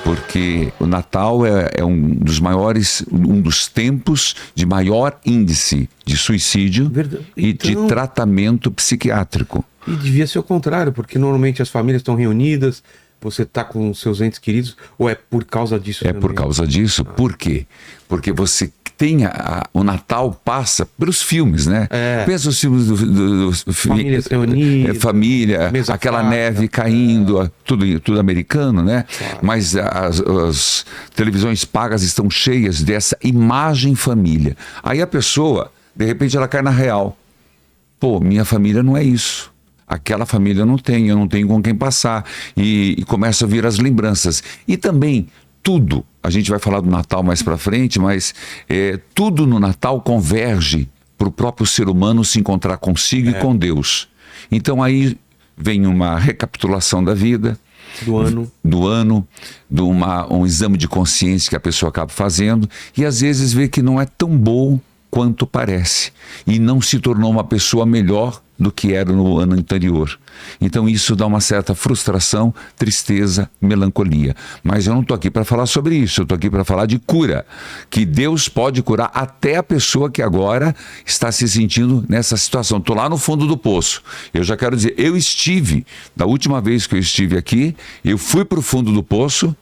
porque o Natal é um dos tempos de maior índice de suicídio e de tratamento psiquiátrico. E devia ser o contrário, porque normalmente as famílias estão reunidas, você está com seus entes queridos, ou é por causa disso também? É por causa disso. Por quê? Porque você tem o Natal passa pelos filmes, né? Pensa os filmes famílias reunidas, família, aquela neve caindo, tudo americano, né? Claro. Mas as televisões pagas estão cheias dessa imagem família. Aí a pessoa, de repente, ela cai na real. Pô, minha família não é isso. Aquela família eu não tenho com quem passar. E começa a vir as lembranças. E também, tudo, a gente vai falar do Natal mais pra frente, mas tudo no Natal converge para o próprio ser humano se encontrar consigo e com Deus. Então aí vem uma recapitulação da vida, do ano, um exame de consciência que a pessoa acaba fazendo, e às vezes vê que não é tão bom quanto parece, e não se tornou uma pessoa melhor do que era no ano anterior. Então isso dá uma certa frustração, tristeza, melancolia. Mas eu não estou aqui para falar sobre isso, eu estou aqui para falar de cura, que Deus pode curar até a pessoa que agora está se sentindo nessa situação. Estou lá no fundo do poço. Eu já quero dizer, da última vez que eu estive aqui, eu fui para o fundo do poço,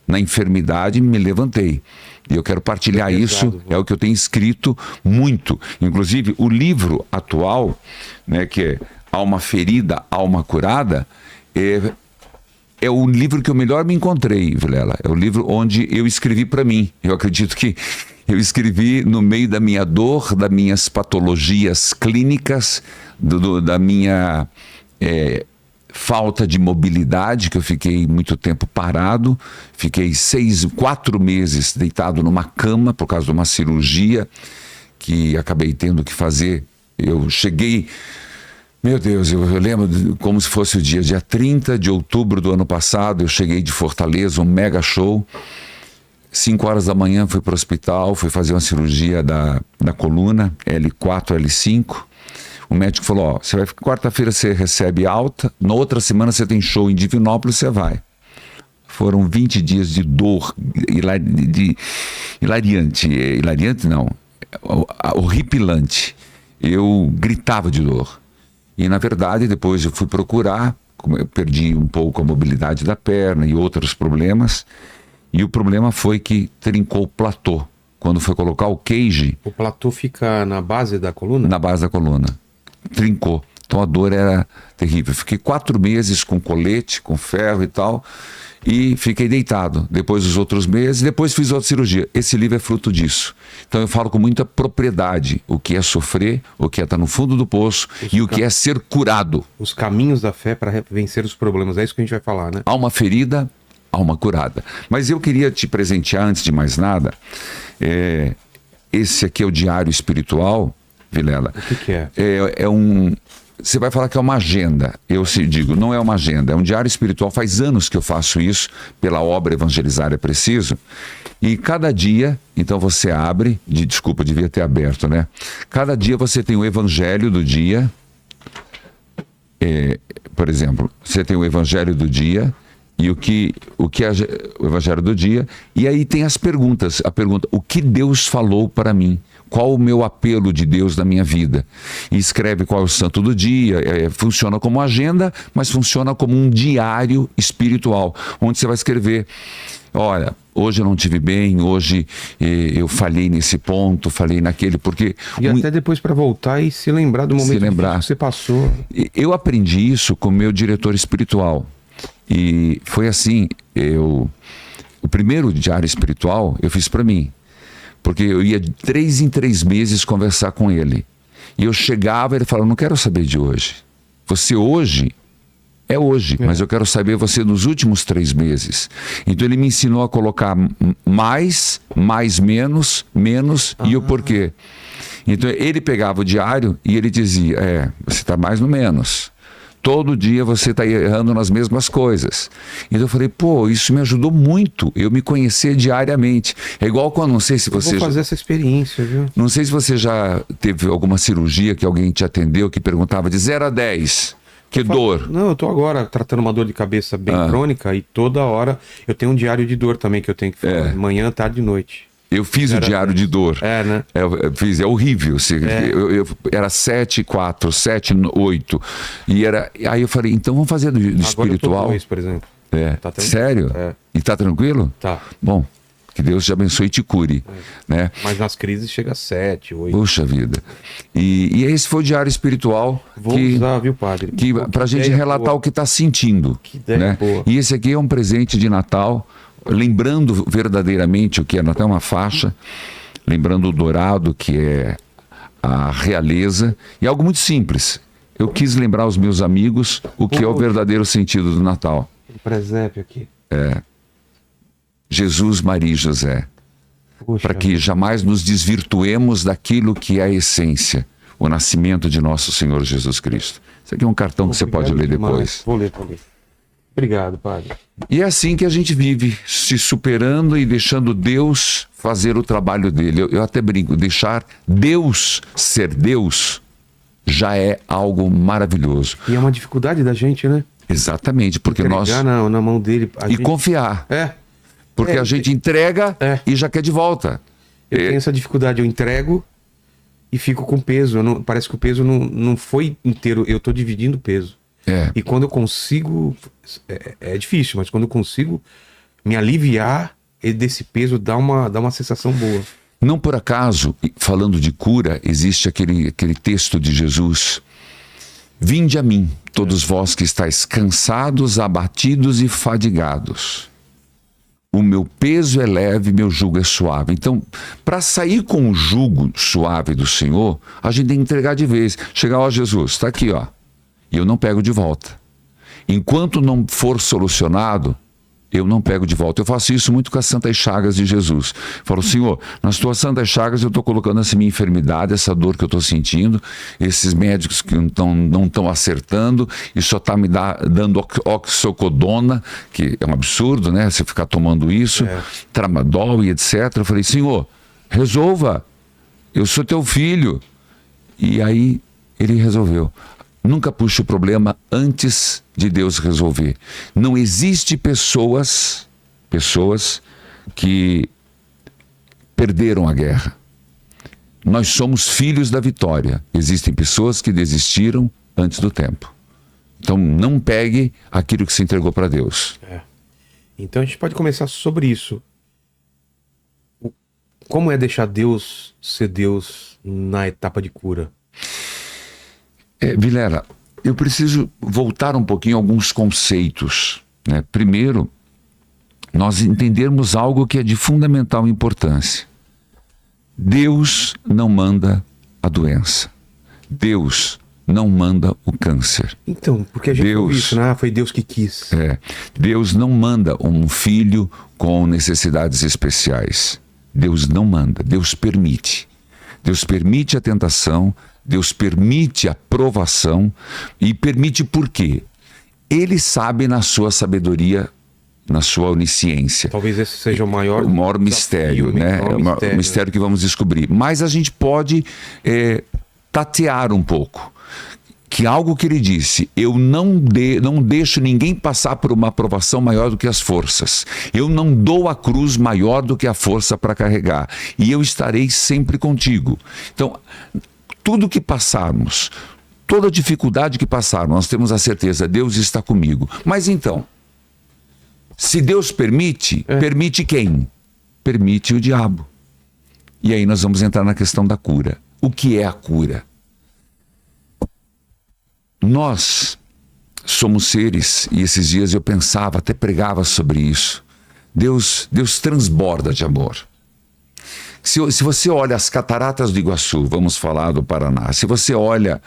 na enfermidade, me levantei. E eu quero partilhar isso, é o que eu tenho escrito muito. Inclusive, o livro atual, né, que é Alma Ferida, Alma Curada, é o livro que eu melhor me encontrei, Vilela. É o livro onde eu escrevi para mim. Eu acredito que eu escrevi no meio da minha dor, das minhas patologias clínicas, da minha falta de mobilidade, que eu fiquei muito tempo parado, fiquei 4 meses deitado numa cama por causa de uma cirurgia que acabei tendo que fazer. Eu cheguei, meu Deus, eu lembro como se fosse o dia 30 de outubro do ano passado, eu cheguei de Fortaleza, um mega show, 5 horas da manhã fui para o hospital, fui fazer uma cirurgia da coluna, L4, L5, o médico falou, quarta-feira você recebe alta, na outra semana você tem show em Divinópolis, você vai. Foram 20 dias de dor, hilariante não, horripilante. Eu gritava de dor. E na verdade depois eu fui procurar, eu perdi um pouco a mobilidade da perna e outros problemas, e o problema foi que trincou o platô. Quando foi colocar o cage... O platô fica na base da coluna? Na base da coluna. Trincou. Então a dor era terrível. Fiquei 4 meses com colete, com ferro e tal, e fiquei deitado. Depois os outros meses, depois fiz outra cirurgia. Esse livro é fruto disso. Então eu falo com muita propriedade o que é sofrer, o que é estar no fundo do poço e o que é ser curado. Os caminhos da fé para vencer os problemas. É isso que a gente vai falar, né? Alma ferida, alma curada. Mas eu queria te presentear, antes de mais nada, esse aqui é o Diário Espiritual, Vilela. O que é? Você vai falar que é uma agenda. Eu digo, não é uma agenda, é um diário espiritual. Faz anos que eu faço isso, pela obra Evangelizar é Preciso. E cada dia, então você abre, desculpa, devia ter aberto, né? Cada dia você tem o Evangelho do dia. Por exemplo, você tem o Evangelho do dia e o que é o Evangelho do dia. E aí tem as perguntas. A pergunta, o que Deus falou para mim? Qual o meu apelo de Deus na minha vida? E escreve qual é o santo do dia. Funciona como agenda, mas funciona como um diário espiritual, onde você vai escrever, olha, hoje eu não tive bem, hoje eu falhei nesse ponto, falhei naquele, porque... E até depois para voltar e se lembrar do momento que você passou. Eu aprendi isso com o meu diretor espiritual. E foi assim, o primeiro diário espiritual eu fiz para mim. Porque eu ia 3 em 3 meses conversar com ele. E eu chegava e ele falava, não quero saber de hoje. Você hoje é hoje, mas eu quero saber você nos últimos 3 meses. Então ele me ensinou a colocar mais, menos e o porquê. Então ele pegava o diário e ele dizia, você está mais no menos. Todo dia você está errando nas mesmas coisas. Então eu falei, isso me ajudou muito, eu me conhecer diariamente. É igual quando, não sei se você... Eu vou fazer essa experiência, viu? Não sei se você já teve alguma cirurgia que alguém te atendeu que perguntava de 0 a 10, o Que dor? Não, eu tô agora tratando uma dor de cabeça bem crônica e toda hora eu tenho um diário de dor também que eu tenho que fazer. Manhã, tarde e noite. Eu fiz o diário de dor. Né? Eu fiz, é horrível. Era 7, 4, 7, 8. Aí eu falei, então vamos fazer do espiritual. Agora eu tô 2, por exemplo. Tá sério? E tá tranquilo? Tá. Bom, que Deus te abençoe e te cure. Né? Mas nas crises chega a 7, 8. Puxa vida. E esse foi o diário espiritual. Vou usar, viu, padre? Pra gente relatar o que tá sentindo. Que ideia né? boa. E esse aqui é um presente de Natal, lembrando verdadeiramente o que é até uma faixa, lembrando o dourado, que é a realeza, e algo muito simples. Eu quis lembrar aos meus amigos o que é o verdadeiro sentido do Natal. Um presépio aqui. Jesus, Maria e José. Para que jamais nos desvirtuemos daquilo que é a essência, o nascimento de nosso Senhor Jesus Cristo. Isso aqui é um cartão que você pode ler depois. Vou ler. Obrigado, padre. E é assim que a gente vive, se superando e deixando Deus fazer o trabalho dele. Eu até brinco, deixar Deus ser Deus já é algo maravilhoso. E é uma dificuldade da gente, né? Exatamente, porque nós... na mão dele. E confiar. Porque a gente entrega e já quer de volta. Eu tenho essa dificuldade, eu entrego e fico com peso. Parece que o peso não foi inteiro, eu tô dividindo o peso. E quando eu consigo, é difícil, mas quando eu consigo me aliviar desse peso, dá uma sensação boa. Não por acaso, falando de cura, existe aquele texto de Jesus: vinde a mim, todos vós que estáis cansados, abatidos e fadigados. O meu peso é leve, meu jugo é suave. Então, para sair com o jugo suave do Senhor, a gente tem que entregar de vez. Chegar, ó Jesus, está aqui, ó. E eu não pego de volta. Enquanto não for solucionado, eu não pego de volta. Eu faço isso muito com as santas chagas de Jesus. Falo, Senhor, nas tuas santas chagas eu estou colocando essa minha enfermidade, essa dor que eu estou sentindo, esses médicos que não estão acertando e só está me dando oxicodona, que é um absurdo, né? Você ficar tomando isso, tramadol e etc. Eu falei, Senhor, resolva. Eu sou teu filho. E aí ele resolveu. Nunca puxe o problema antes de Deus resolver. Não existe pessoas que perderam a guerra. Nós somos filhos da vitória. Existem pessoas que desistiram antes do tempo. Então não pegue aquilo que se entregou para Deus. Então a gente pode começar sobre isso. Como é deixar Deus ser Deus na etapa de cura? Vilela, eu preciso voltar um pouquinho a alguns conceitos. Né? Primeiro, nós entendermos algo que é de fundamental importância. Deus não manda a doença. Deus não manda o câncer. Então, porque a gente ouve isso, né? Foi Deus que quis. Deus não manda um filho com necessidades especiais. Deus não manda, Deus permite. Deus permite a tentação, Deus permite a provação e permite por quê? Ele sabe na sua sabedoria, na sua onisciência. Talvez esse seja o maior mistério, né? O mistério que vamos descobrir. Mas a gente pode tatear um pouco. Que algo que ele disse, eu não deixo ninguém passar por uma provação maior do que as forças. Eu não dou a cruz maior do que a força para carregar. E eu estarei sempre contigo. Então, tudo que passarmos, toda dificuldade que passarmos, nós temos a certeza, Deus está comigo. Mas então, se Deus permite, permite quem? Permite o diabo. E aí nós vamos entrar na questão da cura. O que é a cura? Nós somos seres, e esses dias eu pensava, até pregava sobre isso. Deus transborda de amor. Se você olha as cataratas do Iguaçu, vamos falar do Paraná, se você olha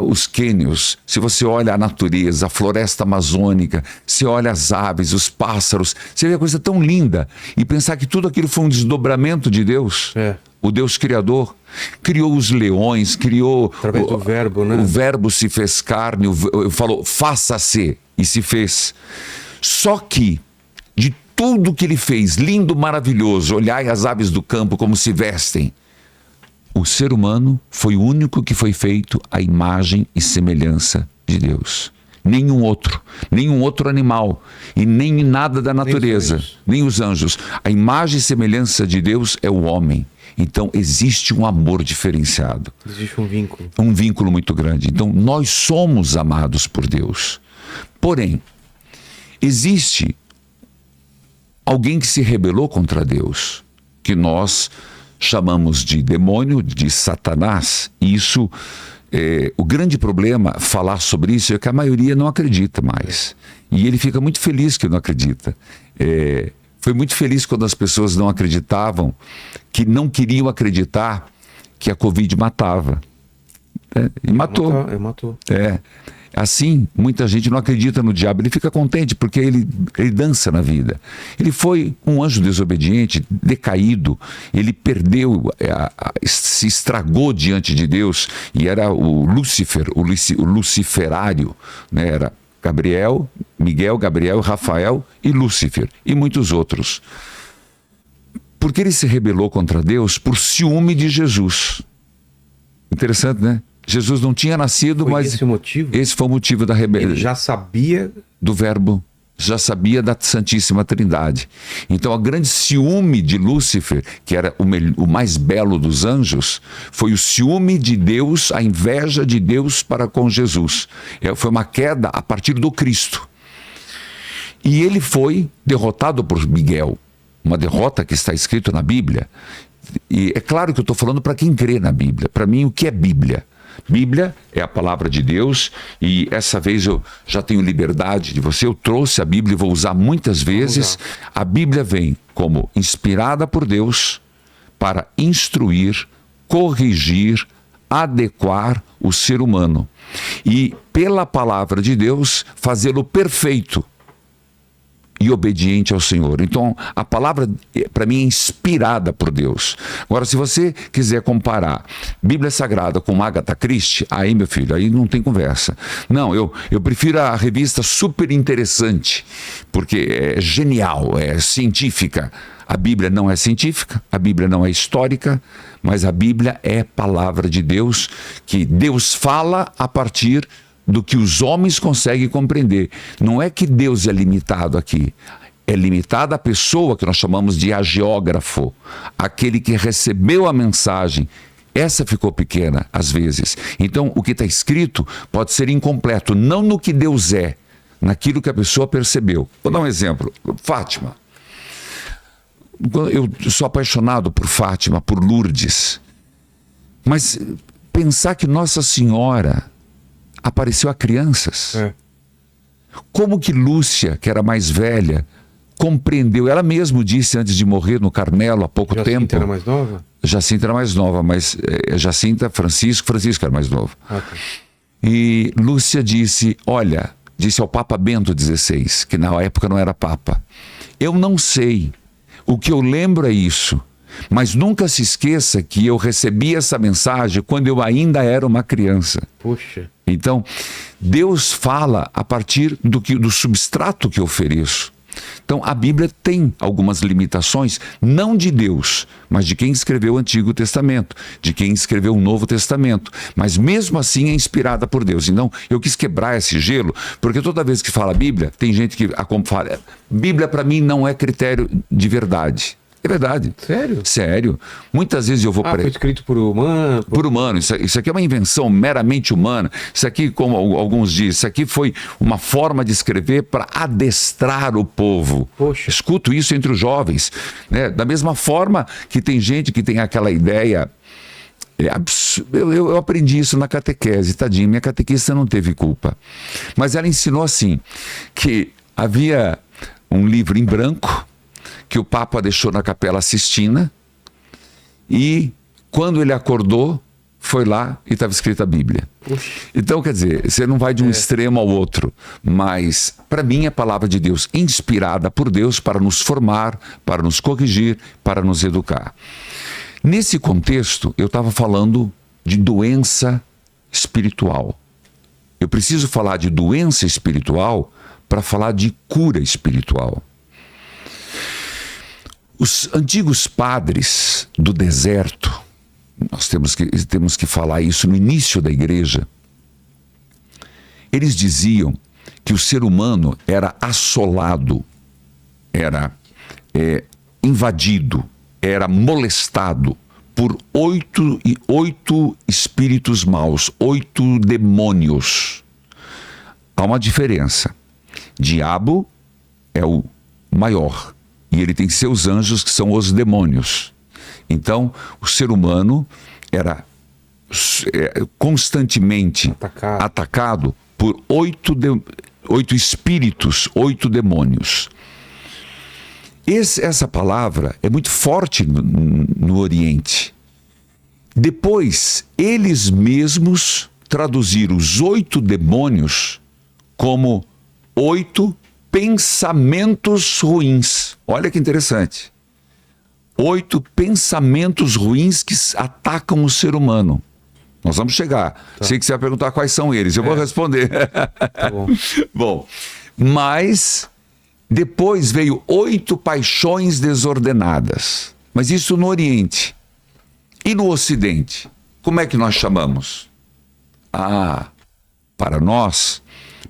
os cânions, se você olha a natureza, a floresta amazônica, se olha as aves, os pássaros, você vê a coisa tão linda. E pensar que tudo aquilo foi um desdobramento de Deus. O Deus Criador criou os leões, criou... Através do verbo, né? O verbo se fez carne, falou, faça-se, e se fez. Só que, de tudo que ele fez, lindo, maravilhoso, olhai as aves do campo como se vestem, o ser humano foi o único que foi feito à imagem e semelhança de Deus. nenhum outro animal, e nem nada da natureza, nem os anjos. A imagem e semelhança de Deus é o homem. Então existe um amor diferenciado. Existe um vínculo. Um vínculo muito grande. Então nós somos amados por Deus. Porém, existe alguém que se rebelou contra Deus, que nós chamamos de demônio, de Satanás. E isso, o grande problema, falar sobre isso, é que a maioria não acredita mais. E ele fica muito feliz que não acredita. Foi muito feliz quando as pessoas não acreditavam, que não queriam acreditar que a Covid matava. E matou. Matou. Assim, muita gente não acredita no diabo. Ele fica contente porque ele dança na vida. Ele foi um anjo desobediente, decaído. Ele perdeu, se estragou diante de Deus. E era o Lúcifer, o luciferário, né? Era Miguel, Gabriel, Rafael e Lúcifer. E muitos outros. Porque ele se rebelou contra Deus por ciúme de Jesus. Interessante, né? Jesus não tinha nascido, mas esse foi o motivo da rebelião. Ele já sabia do Verbo, já sabia da Santíssima Trindade. Então, a grande ciúme de Lúcifer, que era o mais belo dos anjos, foi o ciúme de Deus, a inveja de Deus para com Jesus. Foi uma queda a partir do Cristo. E ele foi derrotado por Miguel, uma derrota que está escrito na Bíblia. E é claro que eu estou falando para quem crê na Bíblia. Para mim, o que é Bíblia? Bíblia é a palavra de Deus, e essa vez eu já tenho liberdade de você. Eu trouxe a Bíblia e vou usar muitas vezes. A Bíblia vem como inspirada por Deus para instruir, corrigir, adequar o ser humano e, pela palavra de Deus, fazê-lo perfeito e obediente ao Senhor. Então, a palavra, para mim, é inspirada por Deus. Agora, se você quiser comparar Bíblia Sagrada com Agatha Christie, aí, meu filho, aí não tem conversa. Não, eu prefiro a revista Super Interessante, porque é genial, é científica. A Bíblia não é científica, a Bíblia não é histórica, mas a Bíblia é palavra de Deus, que Deus fala a partir do que os homens conseguem compreender. Não é que Deus é limitado aqui. É limitada a pessoa que nós chamamos de agiógrafo, aquele que recebeu a mensagem. Essa ficou pequena, às vezes. Então, o que está escrito pode ser incompleto, não no que Deus é, naquilo que a pessoa percebeu. Vou dar um exemplo. Fátima. Eu sou apaixonado por Fátima, por Lourdes. Mas pensar que Nossa Senhora apareceu a crianças. Como que Lúcia, que era mais velha, compreendeu? Ela mesma disse antes de morrer no Carmelo há pouco tempo. Jacinta era mais nova? Jacinta era mais nova, mas Jacinta, Francisco era mais novo. E Lúcia disse ao Papa Bento XVI, que na época não era Papa: eu não sei, o que eu lembro é isso, mas nunca se esqueça que eu recebi essa mensagem quando eu ainda era uma criança. Puxa. Então, Deus fala a partir do substrato que eu ofereço. Então, a Bíblia tem algumas limitações, não de Deus, mas de quem escreveu o Antigo Testamento, de quem escreveu o Novo Testamento. Mas mesmo assim é inspirada por Deus. Então, eu quis quebrar esse gelo, porque toda vez que fala Bíblia, tem gente que fala: Bíblia para mim não é critério de verdade. É verdade. Sério? Sério. Muitas vezes eu vou foi escrito por humano? Por humano. Isso aqui é uma invenção meramente humana. Isso aqui, como alguns dizem, isso aqui foi uma forma de escrever para adestrar o povo. Poxa. Escuto isso entre os jovens, né? Da mesma forma que tem gente que tem aquela ideia... Eu aprendi isso na catequese, tadinho. Minha catequista não teve culpa. Mas ela ensinou assim, que havia um livro em branco que o Papa deixou na Capela Sistina, e quando ele acordou, foi lá e estava escrita a Bíblia. Puxa. Então, quer dizer, você não vai de um extremo ao outro, mas para mim é a palavra de Deus, inspirada por Deus para nos formar, para nos corrigir, para nos educar. Nesse contexto, eu estava falando de doença espiritual. Eu preciso falar de doença espiritual para falar de cura espiritual. Os antigos padres do deserto, nós temos que falar isso no início da igreja, eles diziam que o ser humano era assolado, era invadido, era molestado por 8 espíritos maus, 8 demônios. Há uma diferença. Diabo é o maior e ele tem seus anjos, que são os demônios. Então, o ser humano era constantemente atacado por 8 espíritos, 8 demônios. Essa palavra é muito forte no Oriente. Depois, eles mesmos traduziram os 8 demônios como 8 pensamentos ruins. Olha que interessante. 8 pensamentos ruins que atacam o ser humano. Nós vamos chegar. Tá. Sei que você vai perguntar quais são eles. Eu vou responder. Tá bom. Bom, mas depois veio 8 paixões desordenadas. Mas isso no Oriente. E no Ocidente? Como é que nós chamamos? Para nós,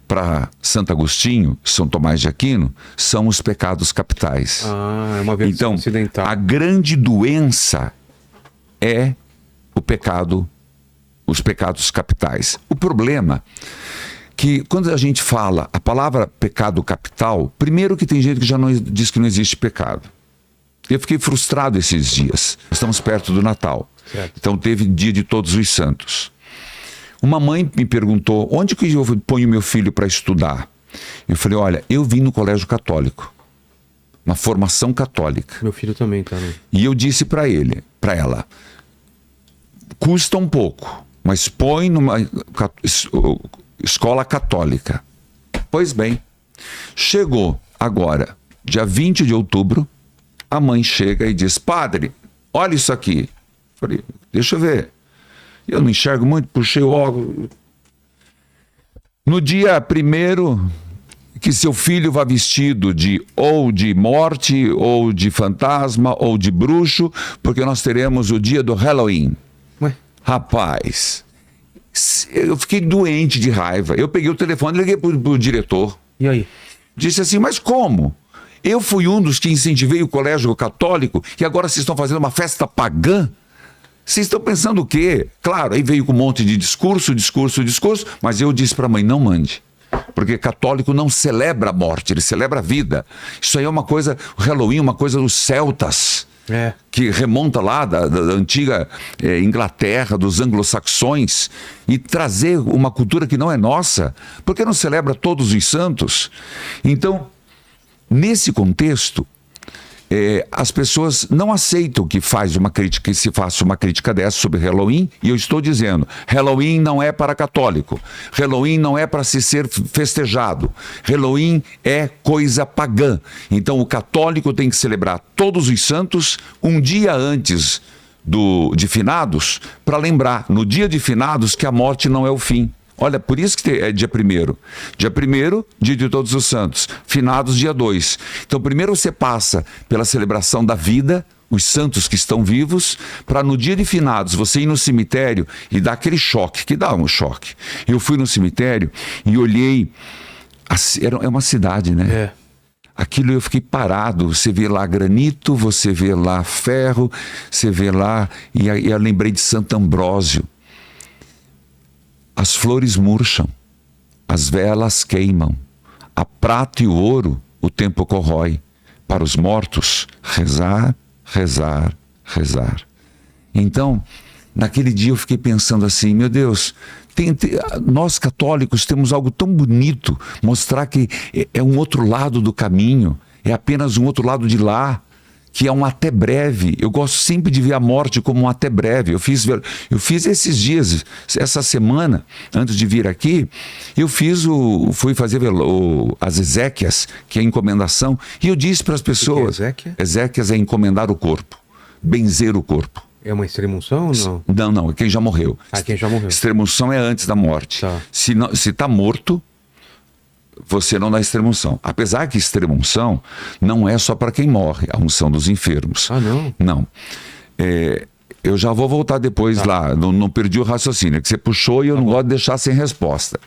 para Santo Agostinho, São Tomás de Aquino, são os pecados capitais. É uma versão então, ocidental. A grande doença é o pecado, os pecados capitais. O problema que quando a gente fala a palavra pecado capital, primeiro que tem gente que já diz que não existe pecado. Eu fiquei frustrado esses dias. Estamos perto do Natal. Certo. Então teve dia de Todos os Santos. Uma mãe me perguntou, onde que eu ponho meu filho para estudar? Eu falei, olha, eu vim no colégio católico, uma formação católica. Meu filho também tá, né? E eu disse para ela, custa um pouco, mas põe numa escola católica. Pois bem, chegou agora, dia 20 de outubro, a mãe chega e diz, padre, olha isso aqui. Falei, deixa eu ver. Eu não enxergo muito, puxei o óculos. No dia 1º, que seu filho vá vestido ou de morte, ou de fantasma, ou de bruxo, porque nós teremos o dia do Halloween. Ué? Rapaz, eu fiquei doente de raiva. Eu peguei o telefone e liguei pro diretor. E aí? Disse assim, mas como? Eu fui um dos que incentivei o colégio católico e agora vocês estão fazendo uma festa pagã? Vocês estão pensando o quê? Claro, aí veio com um monte de discurso, mas eu disse para a mãe, não mande. Porque católico não celebra a morte, ele celebra a vida. Isso aí é uma coisa, o Halloween é uma coisa dos celtas, que remonta lá da antiga Inglaterra, dos anglo-saxões, e trazer uma cultura que não é nossa. Por que não celebra todos os santos? Então, nesse contexto, as pessoas não aceitam que se faça uma crítica dessa sobre Halloween, e eu estou dizendo, Halloween não é para católico, Halloween não é para se ser festejado, Halloween é coisa pagã. Então o católico tem que celebrar todos os santos um dia antes de finados, para lembrar no dia de finados que a morte não é o fim. Olha, por isso que é dia 1º. Dia 1º, dia de Todos os Santos. Finados, dia 2. Então, primeiro você passa pela celebração da vida, os santos que estão vivos, para no dia de finados você ir no cemitério e dar aquele choque, que dá um choque. Eu fui no cemitério e olhei, é uma cidade, né? Aquilo eu fiquei parado, você vê lá granito, você vê lá ferro, você vê lá, e eu lembrei de Santo Ambrósio. As flores murcham, as velas queimam, a prata e o ouro o tempo corrói. Para os mortos, rezar, rezar, rezar. Então, naquele dia eu fiquei pensando assim, meu Deus, nós católicos temos algo tão bonito, mostrar que é um outro lado do caminho, é apenas um outro lado de lá, que é um até breve. Eu gosto sempre de ver a morte como um até breve. Eu fiz esses dias, essa semana, antes de vir aqui, fui fazer as exéquias, que é a encomendação, e eu disse para as pessoas, que é exéquia? Exéquias é encomendar o corpo, benzer o corpo. É uma extremunção ou não? Não, é quem já morreu. Quem já morreu. Extremunção é antes da morte. Tá. Se está morto, você não dá extremunção. Apesar que extremunção não é só para quem morre, a unção dos enfermos. Não? Não. Eu já vou voltar depois lá, não perdi o raciocínio, que você puxou e eu não gosto de deixar sem resposta.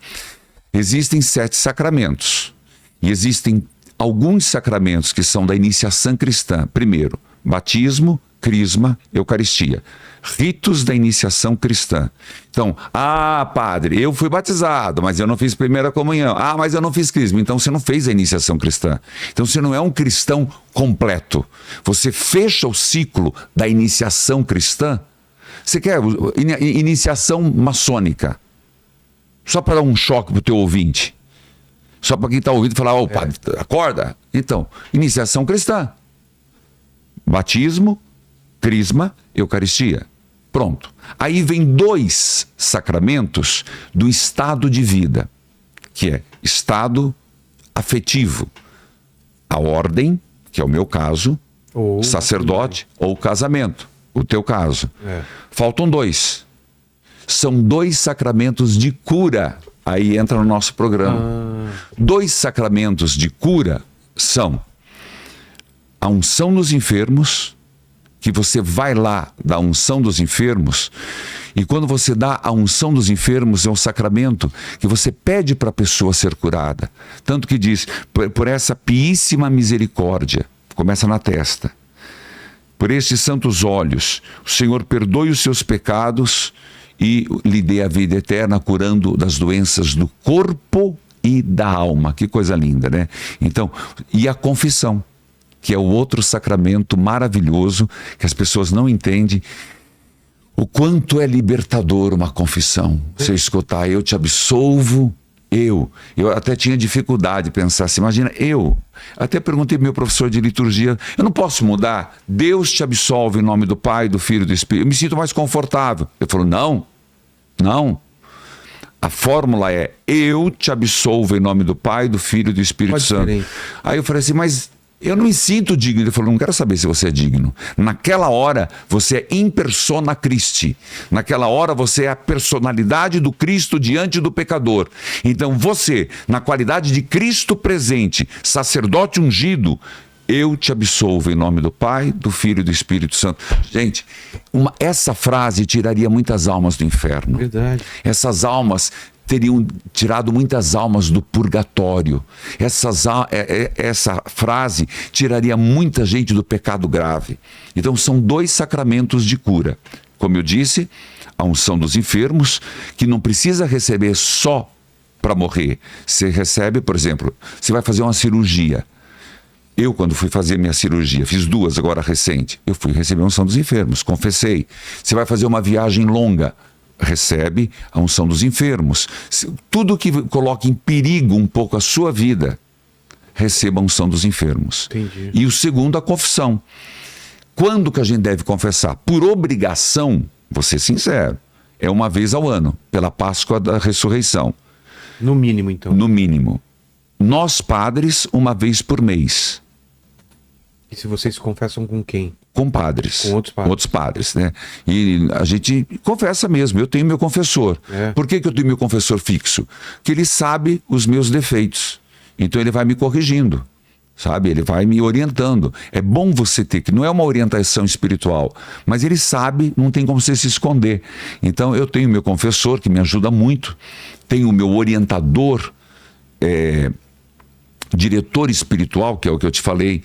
existem 7 sacramentos. E existem alguns sacramentos que são da iniciação cristã. Primeiro, batismo, crisma, eucaristia. Ritos da iniciação cristã. Então, padre, eu fui batizado, mas eu não fiz primeira comunhão. Mas eu não fiz crisma. Então você não fez a iniciação cristã. Então você não é um cristão completo. Você fecha o ciclo da iniciação cristã. Você quer iniciação maçônica. Só para dar um choque para o teu ouvinte. Só para quem está ouvindo falar, padre, acorda. Então, iniciação cristã. Batismo, crisma, eucaristia. Pronto. Aí vem 2 sacramentos do estado de vida, que é estado afetivo. A ordem, que é o meu caso, ou sacerdote, ou casamento, o teu caso. Faltam 2. São 2 sacramentos de cura. Aí entra no nosso programa. 2 sacramentos de cura são a unção nos enfermos, que você vai lá da unção dos enfermos, e quando você dá a unção dos enfermos, é um sacramento que você pede para a pessoa ser curada. Tanto que diz, por essa piíssima misericórdia, começa na testa, por estes santos olhos, o Senhor perdoe os seus pecados e lhe dê a vida eterna, curando das doenças do corpo e da alma. Que coisa linda, né? Então, e a confissão, que é o outro sacramento maravilhoso, que as pessoas não entendem o quanto é libertador uma confissão. Você escutar, eu te absolvo, eu até tinha dificuldade de pensar assim, imagina, até perguntei pro meu professor de liturgia, eu não posso mudar, Deus te absolve em nome do Pai, do Filho e do Espírito, eu me sinto mais confortável. Ele falou, não, a fórmula é, eu te absolvo em nome do Pai, do Filho e do Espírito Santo. Aí eu falei assim, mas eu não me sinto digno. Ele falou, não quero saber se você é digno. Naquela hora, você é in persona Christi. Naquela hora, você é a personalidade do Cristo diante do pecador. Então você, na qualidade de Cristo presente, sacerdote ungido, eu te absolvo em nome do Pai, do Filho e do Espírito Santo. Gente, essa frase tiraria muitas almas do inferno. Verdade. Essas almas teriam tirado muitas almas do purgatório. Essa frase tiraria muita gente do pecado grave. Então são 2 sacramentos de cura. Como eu disse, a unção dos enfermos, que não precisa receber só para morrer. Você recebe, por exemplo, você vai fazer uma cirurgia. Eu, quando fui fazer minha cirurgia, fiz 2 agora recente, eu fui receber a unção dos enfermos, confessei. Você vai fazer uma viagem longa, recebe a unção dos enfermos. Tudo que coloque em perigo um pouco a sua vida, receba a unção dos enfermos. Entendi. E o segundo, a confissão. Quando que a gente deve confessar? Por obrigação, vou ser sincero, é uma vez ao ano, pela Páscoa da Ressurreição. No mínimo, então. No mínimo. Nós, padres, uma vez por mês. E se vocês confessam com quem? Com padres. Com outros padres. Né? E a gente confessa mesmo. Eu tenho meu confessor. Por que eu tenho meu confessor fixo? Porque ele sabe os meus defeitos. Então ele vai me corrigindo. Sabe? Ele vai me orientando. É bom você ter, que não é uma orientação espiritual, mas ele sabe, não tem como você se esconder. Então eu tenho meu confessor, que me ajuda muito. Tenho o meu orientador, diretor espiritual, que é o que eu te falei,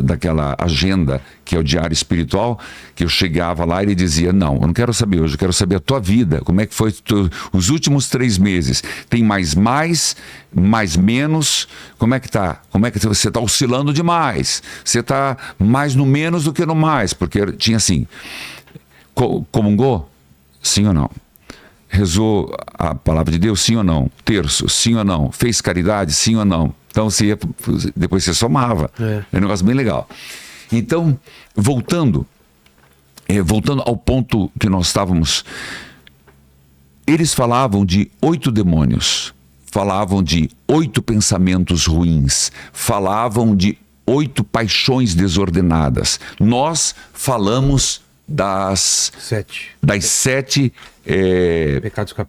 daquela agenda, que é o diário espiritual, que eu chegava lá e ele dizia, não, eu não quero saber hoje, eu quero saber a tua vida, como é que foi os últimos 3 meses, tem mais, menos, como é que tá? Como é que você está oscilando demais? Você está mais no menos do que no mais, porque tinha assim, comungou? Sim ou não? Rezou a palavra de Deus, sim ou não? Terço, sim ou não? Fez caridade, sim ou não? Então depois você somava. É um negócio bem legal. Então, voltando ao ponto que nós estávamos, eles falavam de 8 demônios, falavam de 8 pensamentos ruins, falavam de 8 paixões desordenadas. Nós falamos das 7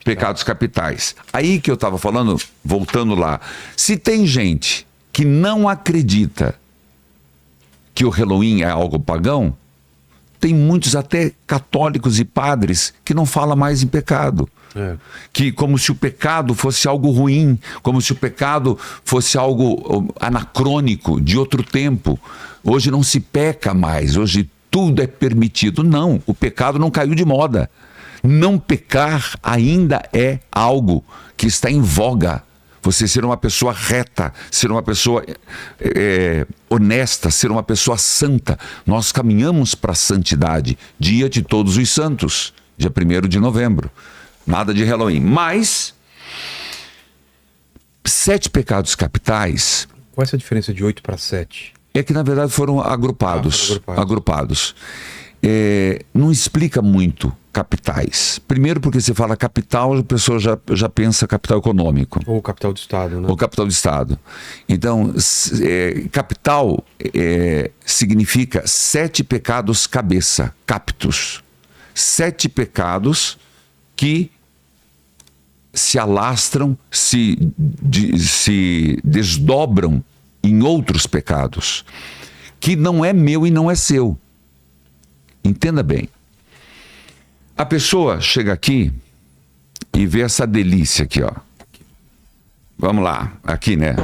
pecados capitais. Aí que eu estava falando, voltando lá, se tem gente que não acredita que o Halloween é algo pagão, tem muitos até católicos e padres que não falam mais em pecado. Que como se o pecado fosse algo ruim, como se o pecado fosse algo anacrônico, de outro tempo. Hoje não se peca mais, hoje tudo é permitido. Não, o pecado não caiu de moda. Não pecar ainda é algo que está em voga. Você ser uma pessoa reta, ser uma pessoa honesta, ser uma pessoa santa. Nós caminhamos para a santidade, dia de todos os santos, dia 1º de novembro. Nada de Halloween. Mas 7 pecados capitais... Qual é essa diferença de 8 para 7? É que na verdade foram agrupados. Não explica muito capitais. Primeiro porque você fala capital, a pessoa já pensa capital econômico. Ou capital do Estado, né? Ou capital do Estado. Então, capital significa 7 pecados cabeça, captus. 7 pecados que se alastram, se desdobram em outros pecados, que não é meu e não é seu. Entenda bem. A pessoa chega aqui e vê essa delícia aqui, ó. Vamos lá, aqui, né?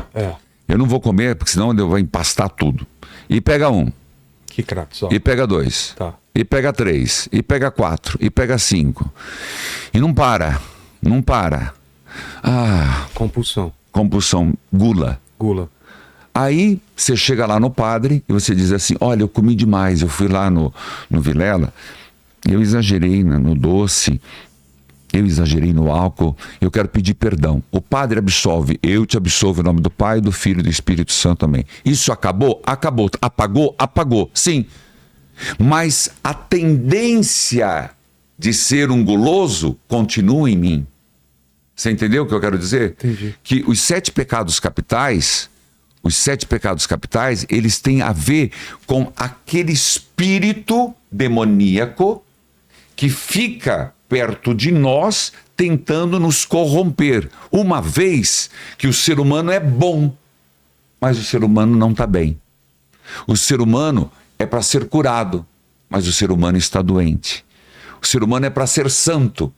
Eu não vou comer, porque senão eu vou empastar tudo. E pega 1. Que craque, só. E pega 2. Tá. E pega 3. E pega 4. E pega 5. E não para. Não para. Compulsão. Gula. Aí você chega lá no padre e você diz assim: olha, eu comi demais, eu fui lá no Vilela, eu exagerei no doce, eu exagerei no álcool, eu quero pedir perdão. O padre absolve, eu te absolvo em nome do Pai, do Filho e do Espírito Santo também. Isso acabou? Acabou. Apagou? Apagou. Sim. Mas a tendência de ser um guloso continua em mim. Você entendeu o que eu quero dizer? Entendi. Que os 7 pecados capitais, eles têm a ver com aquele espírito demoníaco que fica perto de nós tentando nos corromper. Uma vez que o ser humano é bom, mas o ser humano não está bem. O ser humano é para ser curado, mas o ser humano está doente. O ser humano é para ser santo,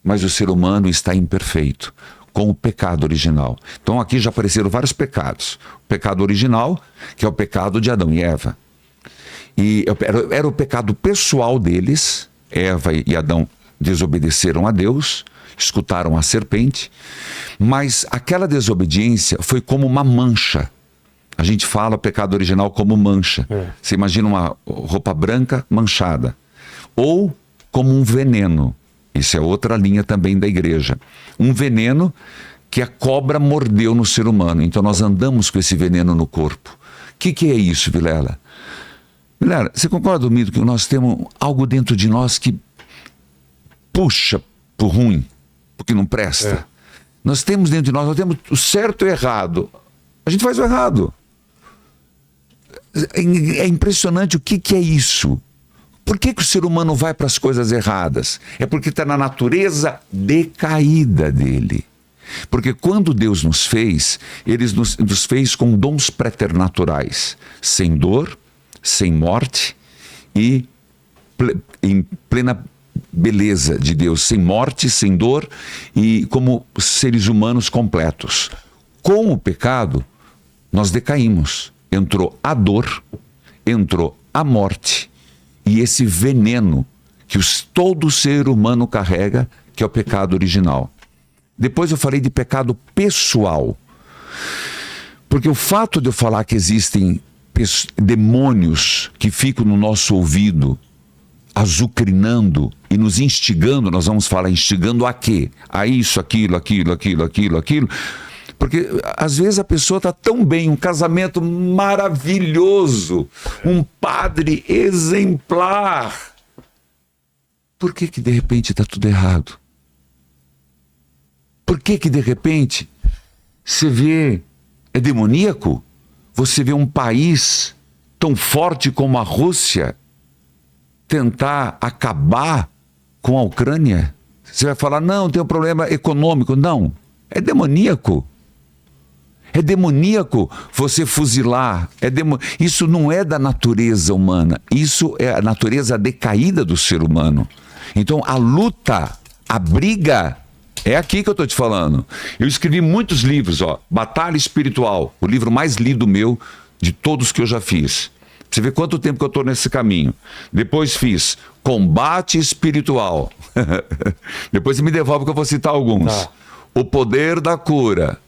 mas o ser humano está imperfeito, com o pecado original. Então aqui já apareceram vários pecados. O pecado original, que é o pecado de Adão e Eva. E era o pecado pessoal deles. Eva e Adão desobedeceram a Deus, escutaram a serpente, mas aquela desobediência foi como uma mancha. A gente fala o pecado original como mancha. Você imagina uma roupa branca manchada. Ou como um veneno. Isso é outra linha também da igreja. Um veneno que a cobra mordeu no ser humano. Então nós andamos com esse veneno no corpo. O que é isso, Vilela? Vilela, você concorda comigo que nós temos algo dentro de nós que puxa pro ruim, porque não presta? Nós temos dentro de nós temos o certo e o errado. A gente faz o errado. É impressionante o que é isso. Por que o ser humano vai para as coisas erradas? É porque está na natureza decaída dele. Porque quando Deus nos fez, Ele nos fez com dons preternaturais, sem dor, sem morte e em plena beleza de Deus, sem morte, sem dor e como seres humanos completos. Com o pecado, nós decaímos. Entrou a dor, entrou a morte. E esse veneno que todo ser humano carrega, que é o pecado original. Depois eu falei de pecado pessoal. Porque o fato de eu falar que existem demônios que ficam no nosso ouvido, azucrinando e nos instigando, nós vamos falar instigando a quê? A isso, aquilo. Porque às vezes a pessoa está tão bem, um casamento maravilhoso, um padre exemplar. Por que de repente está tudo errado? Por que de repente você vê, é demoníaco? Você vê um país tão forte como a Rússia tentar acabar com a Ucrânia? Você vai falar, não, tem um problema econômico. Não, é demoníaco. É demoníaco você fuzilar. Isso não é da natureza humana. Isso é a natureza decaída do ser humano. Então a luta, a briga É aqui que eu estou te falando. Eu escrevi muitos livros, ó. Batalha Espiritual, o livro mais lido meu de todos que eu já fiz. Você vê quanto tempo que eu estou nesse caminho. Depois fiz Combate Espiritual. Depois você me devolve que eu vou citar alguns. Tá. O Poder da Cura.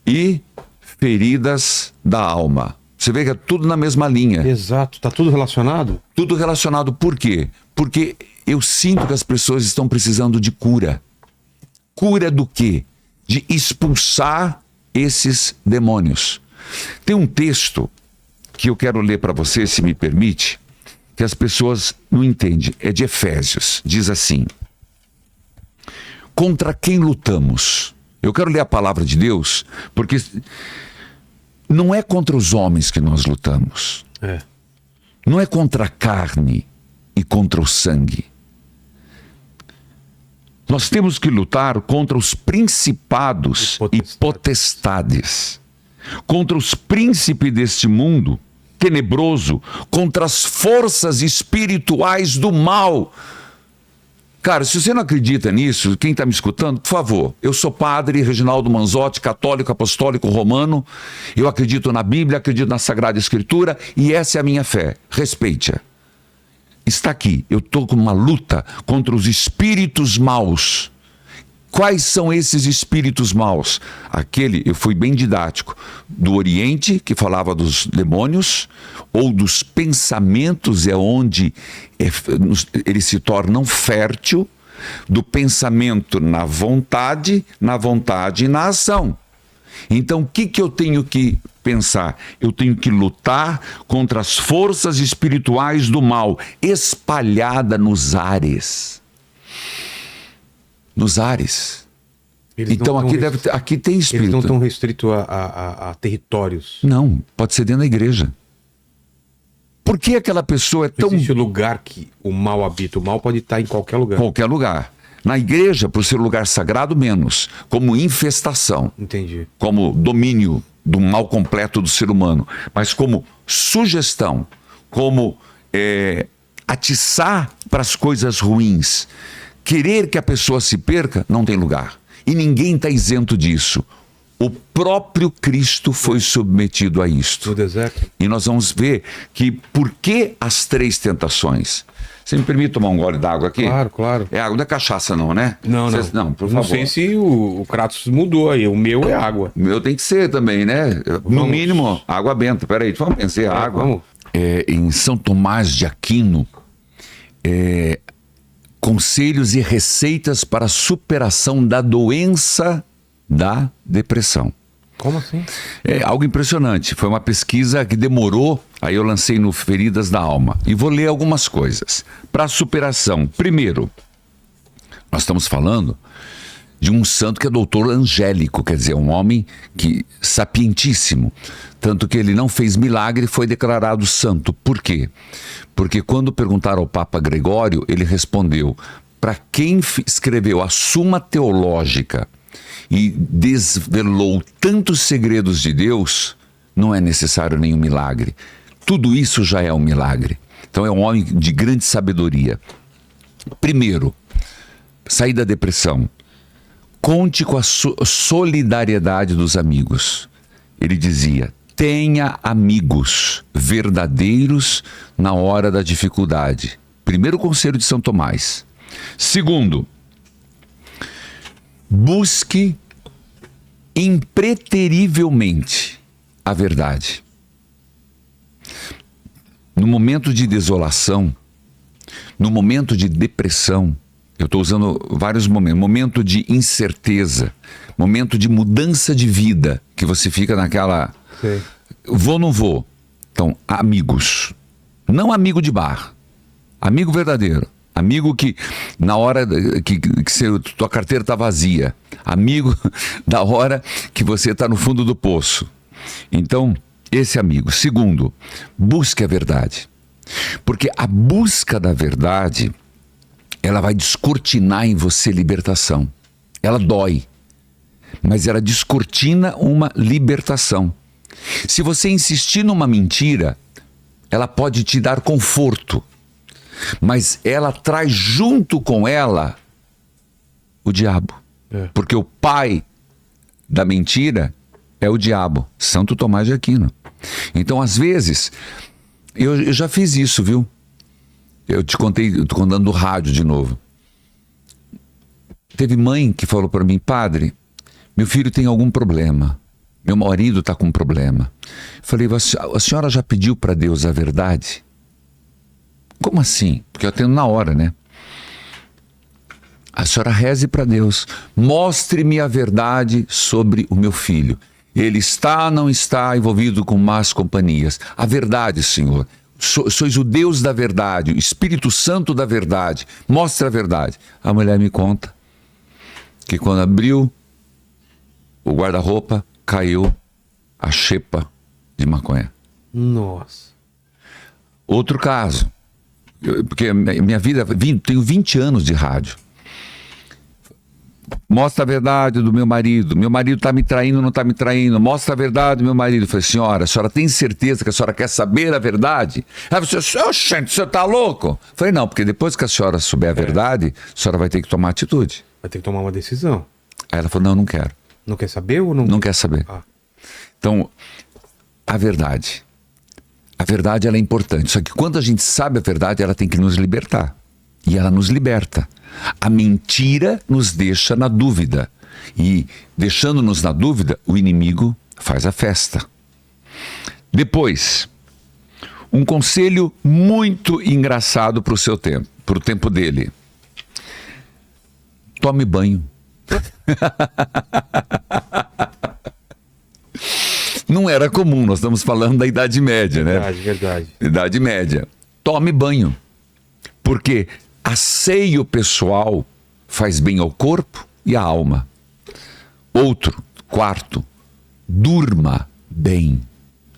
E Feridas da Alma. Você vê que é tudo na mesma linha. Exato. Tá tudo relacionado? Tudo relacionado. Por quê? Porque eu sinto que as pessoas estão precisando de cura. Cura do quê? De expulsar esses demônios. Tem um texto que eu quero ler para você, se me permite, que as pessoas não entendem. É de Efésios. Diz assim: contra quem lutamos? Eu quero ler a palavra de Deus, porque não é contra os homens que nós lutamos. Não é contra a carne e contra o sangue. Nós temos que lutar contra os principados e potestades, contra os príncipes deste mundo tenebroso, contra as forças espirituais do mal. Cara, se você não acredita nisso, quem está me escutando, por favor, eu sou padre Reginaldo Manzotti, católico, apostólico, romano, eu acredito na Bíblia, acredito na Sagrada Escritura e essa é a minha fé, respeite-a. Está aqui, eu estou com uma luta contra os espíritos maus. Quais são esses espíritos maus? Aquele, eu fui bem didático, do Oriente, que falava dos demônios, ou dos pensamentos, é onde ele se torna fértil, do pensamento na vontade e na ação. Então, o que eu tenho que pensar? Eu tenho que lutar contra as forças espirituais do mal, espalhada nos ares. Nos ares. Então aqui tem espírito. Eles não estão restritos a territórios. Não, pode ser dentro da igreja. Por que aquela pessoa é tão... Existe lugar que o mal habita. O mal pode estar em qualquer lugar. Qualquer lugar. Na igreja, por ser lugar sagrado, menos. Como infestação. Entendi. Como domínio do mal completo do ser humano. Mas como sugestão. Como atiçar para as coisas ruins. Querer que a pessoa se perca, não tem lugar. E ninguém está isento disso. O próprio Cristo foi submetido a isto. No deserto. E nós vamos ver que por que as 3 tentações? Você me permite tomar um gole d'água aqui? Claro, claro. É água, não é cachaça não, né? Não, não. Não, por favor. Não sei se o Kratos mudou aí. O meu é água. O meu tem que ser também, né? No mínimo, água benta. Peraí, vamos pensar água. Vamos. Em São Tomás de Aquino, conselhos e receitas para a superação da doença da depressão. Como assim? É algo impressionante. Foi uma pesquisa que demorou, aí eu lancei no Feridas da Alma. E vou ler algumas coisas. Para a superação, primeiro, nós estamos falando de um santo que é doutor angélico, quer dizer, um homem sapientíssimo. Tanto que ele não fez milagre e foi declarado santo. Por quê? Porque quando perguntaram ao Papa Gregório, ele respondeu: para quem escreveu a Suma Teológica e desvelou tantos segredos de Deus, não é necessário nenhum milagre. Tudo isso já é um milagre. Então é um homem de grande sabedoria. Primeiro, sair da depressão. Conte com a solidariedade dos amigos. Ele dizia: tenha amigos verdadeiros na hora da dificuldade. Primeiro conselho de São Tomás. Segundo, busque impreterivelmente a verdade. No momento de desolação, no momento de depressão, eu estou usando vários momentos, momento de incerteza, momento de mudança de vida, que você fica naquela... Sei. Vou ou não vou? Então, amigos. Não amigo de bar. Amigo verdadeiro. Amigo que, na hora que tua carteira está vazia. Amigo da hora que você está no fundo do poço. Então, esse amigo. Segundo, busque a verdade. Porque a busca da verdade, ela vai descortinar em você libertação. Ela dói, mas ela descortina uma libertação. Se você insistir numa mentira, ela pode te dar conforto, mas ela traz junto com ela o diabo. Porque o pai da mentira é o diabo, Santo Tomás de Aquino. Então, às vezes, eu já fiz isso, viu? Eu te contei, eu tô contando do rádio de novo. Teve mãe que falou para mim: padre, meu filho tem algum problema, meu marido está com um problema. Eu falei: a senhora já pediu para Deus a verdade? Como assim? Porque eu atendo na hora, né? A senhora reze para Deus, mostre-me a verdade sobre o meu filho. Ele está ou não está envolvido com más companhias? A verdade, Senhor. Sois o Deus da verdade, o Espírito Santo da verdade. Mostre a verdade. A mulher me conta que quando abriu o guarda-roupa, caiu a xepa de maconha. Nossa. Outro caso, porque minha vida, tenho 20 anos de rádio. Mostra a verdade do meu marido está me traindo ou não está me traindo, mostra a verdade do meu marido. Eu falei: senhora, a senhora tem certeza que a senhora quer saber a verdade? Ela falou: oxente, o senhor está louco? Eu falei: não, porque depois que a senhora souber a verdade, a senhora vai ter que tomar atitude. Vai ter que tomar uma decisão. Aí ela falou: não quero. Não quer saber ou não? Não quer saber. Então, a verdade, ela é importante, só que quando a gente sabe a verdade, ela tem que nos libertar. E ela nos liberta. A mentira nos deixa na dúvida. E, deixando-nos na dúvida, o inimigo faz a festa. Depois, um conselho muito engraçado para o seu tempo, para o tempo dele. Tome banho. Não era comum, nós estamos falando da Idade Média, né? Verdade. Idade Média. Tome banho. Porque asseio pessoal faz bem ao corpo e à alma. Quarto, durma bem.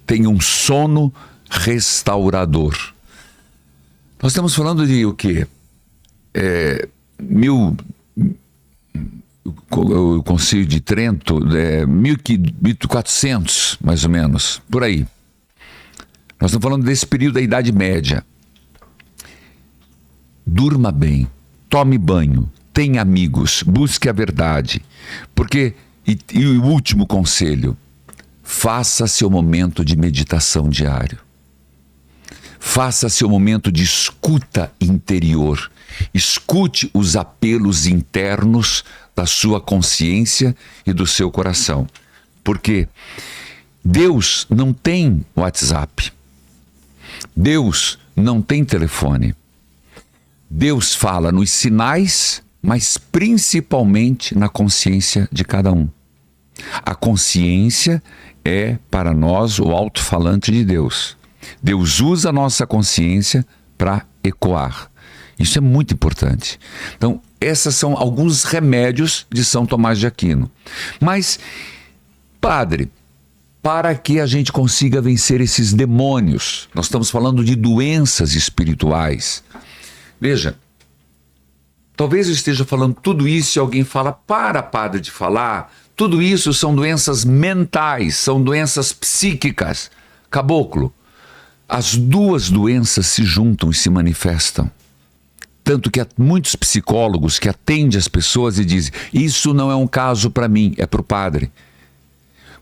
Tenha um sono restaurador. Nós estamos falando de o quê? O Concílio de Trento, 1400, mais ou menos, por aí. Nós estamos falando desse período da Idade Média. Durma bem, tome banho, tenha amigos, busque a verdade. Porque, e o último conselho, faça seu momento de meditação diário. Faça seu momento de escuta interior. Escute os apelos internos da sua consciência e do seu coração. Porque Deus não tem WhatsApp. Deus não tem telefone. Deus fala nos sinais, mas principalmente na consciência de cada um. A consciência é, para nós, o alto-falante de Deus. Deus usa a nossa consciência para ecoar. Isso é muito importante. Então, esses são alguns remédios de São Tomás de Aquino. Mas, padre, para que a gente consiga vencer esses demônios, nós estamos falando de doenças espirituais. Veja, talvez eu esteja falando tudo isso e alguém fala: para, padre, de falar, tudo isso são doenças mentais, são doenças psíquicas. Caboclo, as duas doenças se juntam e se manifestam. Tanto que há muitos psicólogos que atendem as pessoas e dizem: isso não é um caso para mim, é para o padre.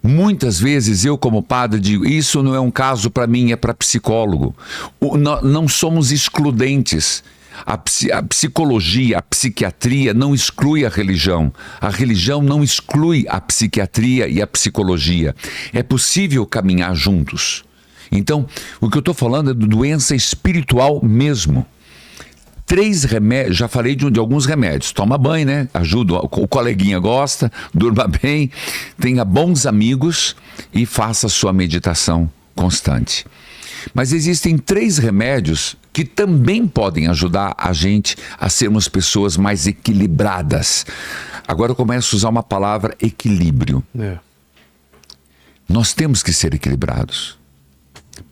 Muitas vezes eu, como padre, digo: isso não é um caso para mim, é para psicólogo. Não somos excludentes. A psicologia, a psiquiatria não exclui a religião não exclui a psiquiatria e a psicologia. É possível caminhar juntos. Então, o que eu estou falando é de doença espiritual mesmo. 3 remédios, já falei de alguns remédios. Toma banho, né? Ajuda, o coleguinha gosta, durma bem, tenha bons amigos e faça a sua meditação constante. Mas existem 3 remédios que também podem ajudar a gente a sermos pessoas mais equilibradas. Agora eu começo a usar uma palavra: equilíbrio. Nós temos que ser equilibrados.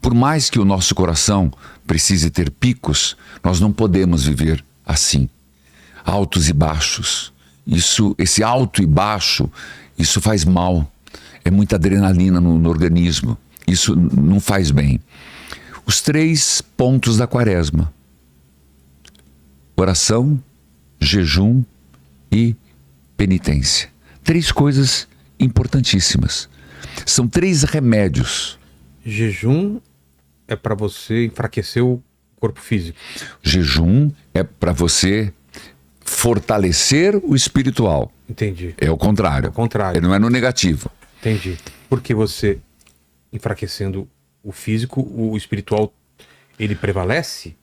Por mais que o nosso coração precise ter picos, nós não podemos viver assim. Altos e baixos. Esse alto e baixo, isso faz mal. É muita adrenalina no organismo. Isso não faz bem. Os 3 pontos da Quaresma: oração, jejum e penitência. 3 coisas importantíssimas. São 3 remédios. Jejum é para você enfraquecer o corpo físico. Jejum é para você fortalecer o espiritual. Entendi. É o contrário. É o contrário. Ele não é no negativo. Entendi. Porque você, enfraquecendo o físico, o espiritual, ele prevalece?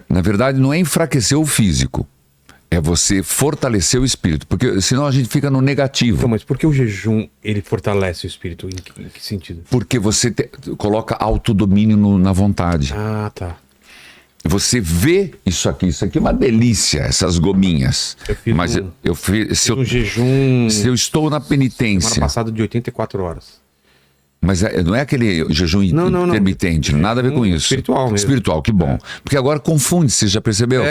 Na verdade, não é enfraquecer o físico. É você fortalecer o espírito. Porque senão a gente fica no negativo. Então, mas por que o jejum, ele fortalece o espírito? Em que sentido? Porque você coloca autodomínio na vontade. Ah, tá. Você vê isso aqui é uma delícia, essas gominhas. Eu fiz Mas eu fiz, se eu, jejum se eu estou na penitência. semana passada de 84 horas. Mas não é aquele jejum intermitente, nada a ver com isso. Espiritual mesmo. Espiritual, que bom. Porque agora confunde, você já percebeu?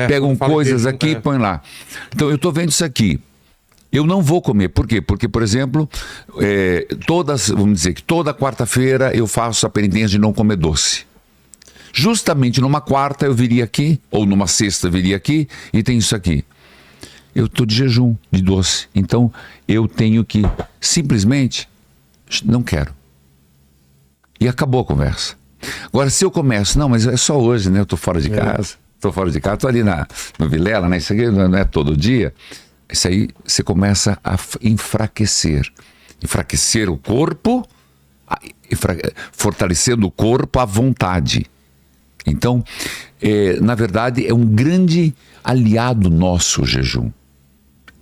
Pegam coisas jejum, aqui e põem lá. Então eu estou vendo isso aqui. Eu não vou comer. Por quê? Porque, por exemplo, vamos dizer que toda quarta-feira eu faço a penitência de não comer doce. Justamente numa quarta eu viria aqui, ou numa sexta eu viria aqui, e tem isso aqui. Eu estou de jejum de doce. Então eu tenho que simplesmente, não quero. E acabou a conversa. Agora, se eu começo, não, mas é só hoje, né? Eu estou fora de casa, estou ali no Vilela, né? Isso aqui não é todo dia. Isso aí você começa a enfraquecer. Enfraquecer o corpo, fortalecendo o corpo à vontade. Então, na verdade, é um grande aliado nosso o jejum.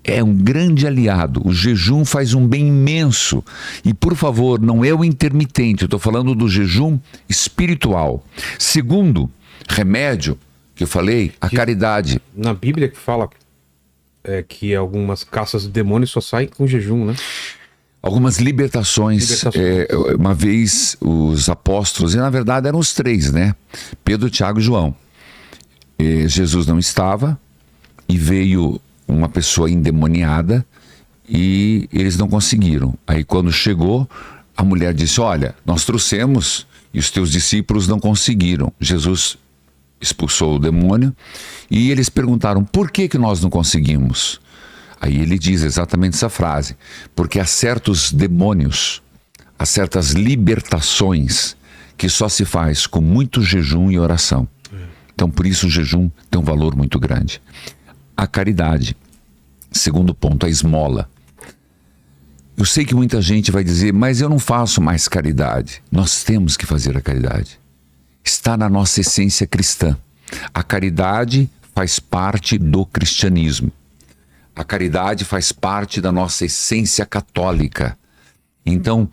É um grande aliado. O jejum faz um bem imenso. E, por favor, não é o intermitente. Eu estou falando do jejum espiritual. Segundo remédio que eu falei, a caridade. Na Bíblia que fala que algumas caças de demônios só saem com jejum, né? Algumas libertações. Uma vez os apóstolos, e na verdade eram os 3, né? Pedro, Tiago e João. Jesus não estava e veio uma pessoa endemoniada e eles não conseguiram. Aí quando chegou, a mulher disse, olha, nós trouxemos e os teus discípulos não conseguiram. Jesus expulsou o demônio e eles perguntaram, por que nós não conseguimos? Aí ele diz exatamente essa frase, porque há certos demônios, há certas libertações que só se faz com muito jejum e oração. Então por isso o jejum tem um valor muito grande. A caridade. Segundo ponto, a esmola. Eu sei que muita gente vai dizer, mas eu não faço mais caridade. Nós temos que fazer a caridade. Está na nossa essência cristã. A caridade faz parte do cristianismo. A caridade faz parte da nossa essência católica. Então,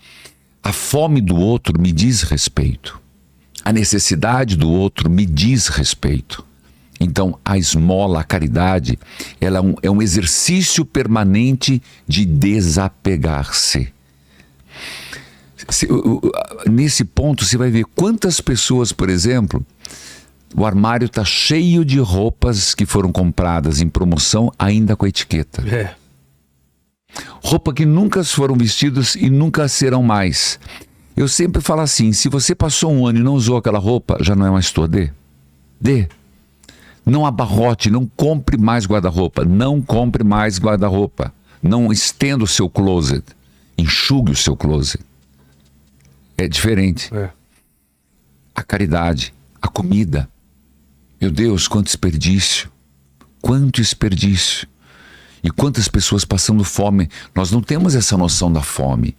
a fome do outro me diz respeito. A necessidade do outro me diz respeito. Então, a esmola, a caridade, ela é um exercício permanente de desapegar-se. Nesse ponto, você vai ver quantas pessoas, por exemplo, o armário está cheio de roupas que foram compradas em promoção ainda com a etiqueta. Roupa que nunca foram vestidas e nunca serão mais. Eu sempre falo assim, se você passou um ano e não usou aquela roupa, já não é mais tua, dê. Não abarrote, não compre mais guarda-roupa. Não compre mais guarda-roupa. Não estenda o seu closet. Enxugue o seu closet. É diferente. A caridade, a comida. Meu Deus, quanto desperdício. Quanto desperdício. E quantas pessoas passando fome. Nós não temos essa noção da fome.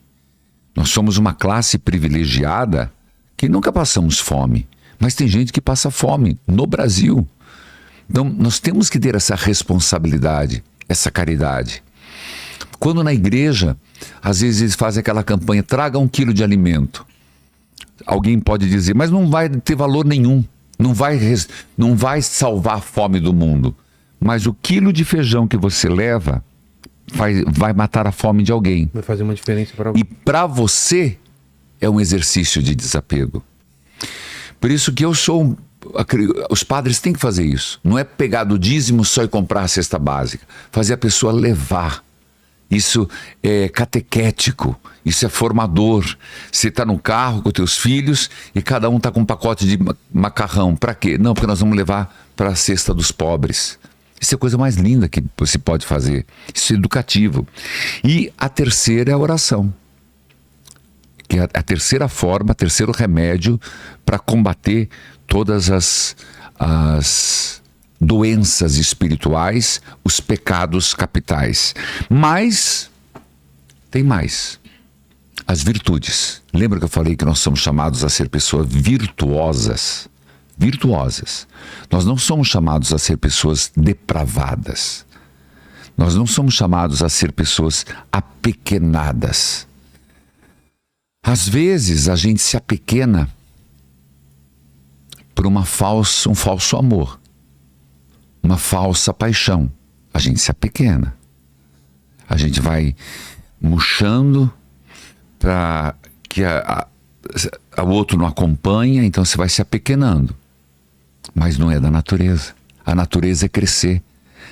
Nós somos uma classe privilegiada que nunca passamos fome. Mas tem gente que passa fome no Brasil. Então, nós temos que ter essa responsabilidade, essa caridade. Quando na igreja, às vezes eles fazem aquela campanha, traga 1 quilo de alimento. Alguém pode dizer, mas não vai ter valor nenhum. Não vai salvar a fome do mundo. Mas o quilo de feijão que você leva vai matar a fome de alguém. Vai fazer uma diferença para alguém. E para você é um exercício de desapego. Por isso que os padres têm que fazer isso. Não é pegar do dízimo só e comprar a cesta básica. Fazer a pessoa levar. Isso é catequético. Isso é formador. Você está no carro com teus filhos e cada um está com um pacote de macarrão. Para quê? Não, porque nós vamos levar para a cesta dos pobres. Isso é a coisa mais linda que você pode fazer. Isso é educativo. E a terceira é a oração. Que é a terceira forma, o terceiro remédio para combater todas as doenças espirituais, os pecados capitais. Mas tem mais. As virtudes. Lembra que eu falei que nós somos chamados a ser pessoas virtuosas? Virtuosas. Nós não somos chamados a ser pessoas depravadas. Nós não somos chamados a ser pessoas apequenadas. Às vezes a gente se apequena por um falso amor, uma falsa paixão. A gente se apequena. A gente vai murchando para que o outro não acompanha, então você vai se apequenando. Mas não é da natureza. A natureza é crescer.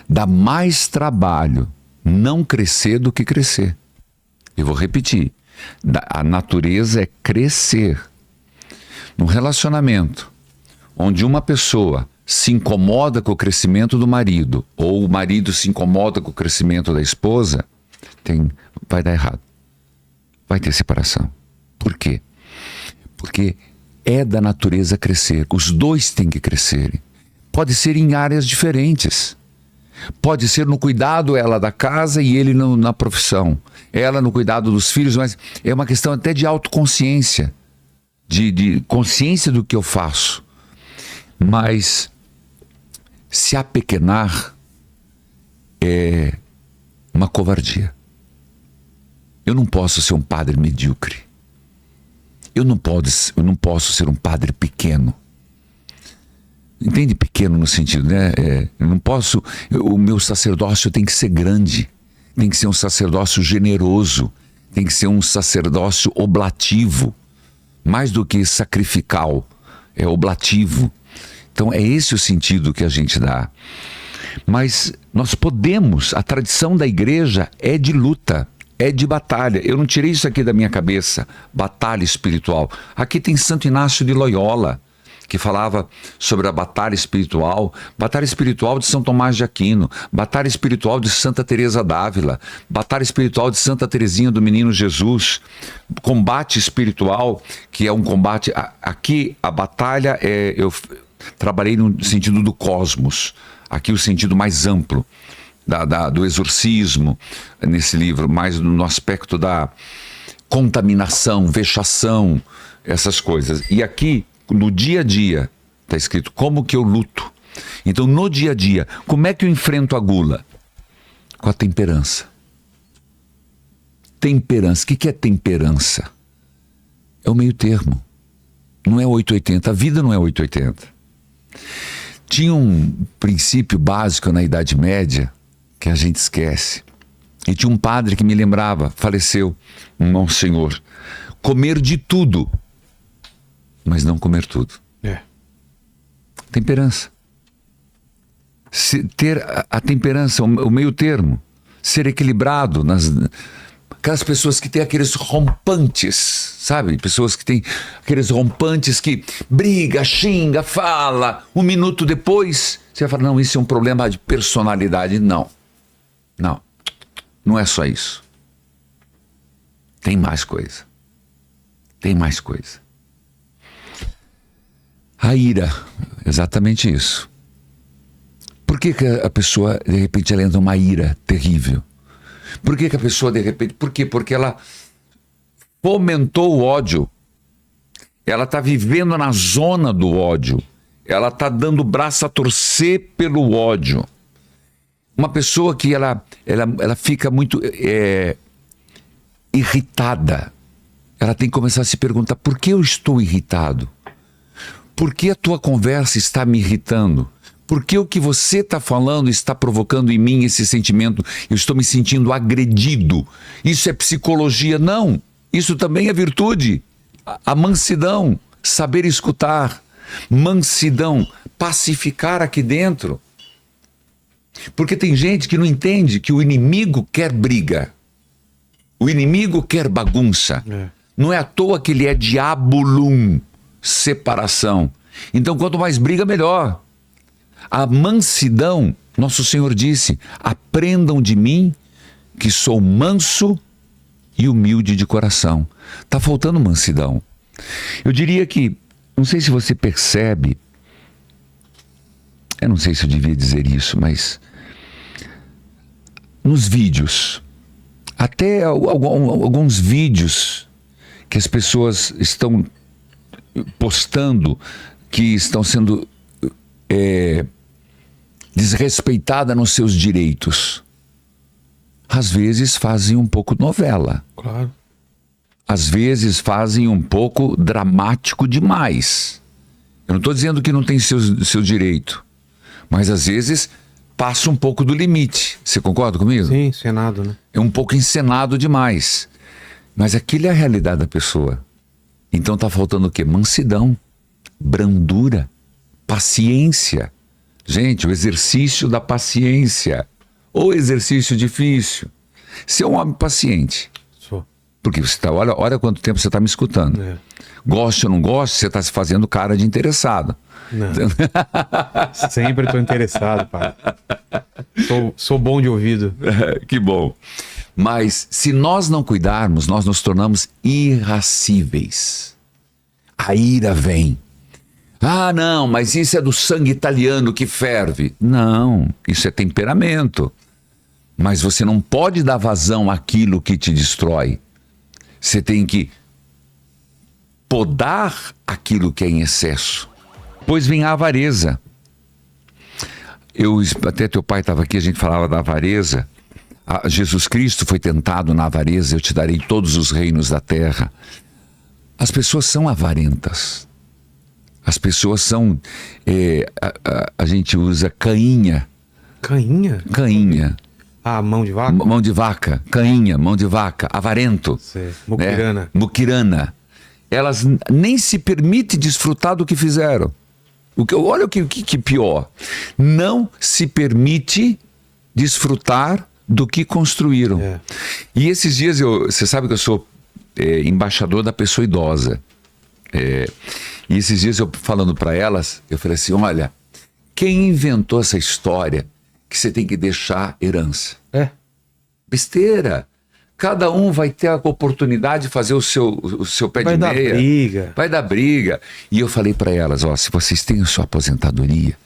Dá mais trabalho não crescer do que crescer. Eu vou repetir. A natureza é crescer. Num relacionamento onde uma pessoa se incomoda com o crescimento do marido, ou o marido se incomoda com o crescimento da esposa, vai dar errado. Vai ter separação. Por quê? Porque é da natureza crescer. Os dois têm que crescerem. Pode ser em áreas diferentes. Pode ser no cuidado, ela da casa e ele na profissão. Ela no cuidado dos filhos, mas é uma questão até de autoconsciência. De consciência do que eu faço. Mas se apequenar é uma covardia. Eu não posso ser um padre medíocre. Eu não posso ser um padre pequeno. Entende? Pequeno no sentido, né? Eu não posso... O meu sacerdócio tem que ser grande. Tem que ser um sacerdócio generoso. Tem que ser um sacerdócio oblativo. Mais do que sacrificial. É oblativo. Então é esse o sentido que a gente dá. Mas nós podemos... A tradição da igreja é de luta. É de batalha. Eu não tirei isso aqui da minha cabeça. Batalha espiritual. Aqui tem Santo Inácio de Loyola, que falava sobre a batalha espiritual de São Tomás de Aquino, batalha espiritual de Santa Teresa d'Ávila, batalha espiritual de Santa Teresinha do Menino Jesus, combate espiritual, que é um combate... Aqui a batalha eu trabalhei no sentido do cosmos, aqui o sentido mais amplo. Do exorcismo nesse livro, mais no aspecto da contaminação, vexação, essas coisas. E aqui, no dia a dia, está escrito como que eu luto. Então, no dia a dia, como é que eu enfrento a gula? Com a temperança. Temperança. O que é temperança? É o meio termo. Não é 880. A vida não é 880. Tinha um princípio básico na Idade Média que a gente esquece. E tinha um padre que me lembrava, faleceu, um monsenhor. Comer de tudo, mas não comer tudo. Temperança. Ter a temperança, o meio termo. Ser equilibrado. Aquelas pessoas que têm aqueles rompantes, sabe? Pessoas que têm aqueles rompantes que briga, xinga, fala. Um minuto depois, você vai falar, não, isso é um problema de personalidade. Não. Não é só isso. Tem mais coisa. A ira, exatamente isso. Por que a pessoa, de repente, ela entra numa ira terrível? Por que a pessoa, de repente... Por quê? Porque ela fomentou o ódio. Ela está vivendo na zona do ódio. Ela está dando o braço a torcer pelo ódio. Uma pessoa que ela fica muito irritada. Ela tem que começar a se perguntar, por que eu estou irritado? Por que a tua conversa está me irritando? Por que o que você está falando está provocando em mim esse sentimento? Eu estou me sentindo agredido. Isso é psicologia? Não. Isso também é virtude. A mansidão, saber escutar. Mansidão, pacificar aqui dentro. Porque tem gente que não entende que o inimigo quer briga. O inimigo quer bagunça. Não é à toa que ele é diabolum, separação. Então, quanto mais briga, melhor. A mansidão Nosso Senhor disse: aprendam de mim, que sou manso e humilde de coração. Está faltando mansidão. Eu diria que, não sei se você percebe, eu não sei se eu devia dizer isso, mas nos vídeos, até alguns vídeos que as pessoas estão postando, que estão sendo desrespeitadas nos seus direitos, às vezes fazem um pouco novela. Claro. Às vezes fazem um pouco dramático demais. Eu não estou dizendo que não tem seu direito, mas às vezes passa um pouco do limite. Você concorda comigo? Sim, encenado, né? É um pouco encenado demais. Mas aquilo é a realidade da pessoa. Então está faltando o quê? Mansidão, brandura, paciência. Gente, o exercício da paciência. Ou exercício difícil. Você é um homem paciente. Sou. Porque você tá, olha quanto tempo você está me escutando. É. Goste ou não goste, você está se fazendo cara de interessado. Não. Sempre estou interessado, pai. Sou bom de ouvido. Que bom. Mas se nós não cuidarmos, nós nos tornamos irascíveis. A ira vem. Ah, não, mas isso é do sangue italiano que ferve. Não, isso é temperamento. Mas você não pode dar vazão àquilo que te destrói. Você tem que podar aquilo que é em excesso. Pois vem a avareza. Até teu pai estava aqui, a gente falava da avareza. Jesus Cristo foi tentado na avareza: eu te darei todos os reinos da terra. As pessoas são avarentas. As pessoas são... a gente usa cainha. Cainha? Cainha. Ah, mão de vaca? Mão de vaca. Cainha, mão de vaca. Avarento. Sei. Muquirana. Né? Muquirana. Elas nem se permitem desfrutar do que fizeram. Olha o que pior. Não se permite desfrutar do que construíram. É. E esses dias, você sabe que eu sou embaixador da pessoa idosa. E esses dias eu falando para elas, eu falei assim: olha, quem inventou essa história que você tem que deixar herança? Besteira. Cada um vai ter a oportunidade de fazer o seu pé de meia. Vai dar briga. Vai dar briga. E eu falei para elas: ó, se vocês têm a sua aposentadoria,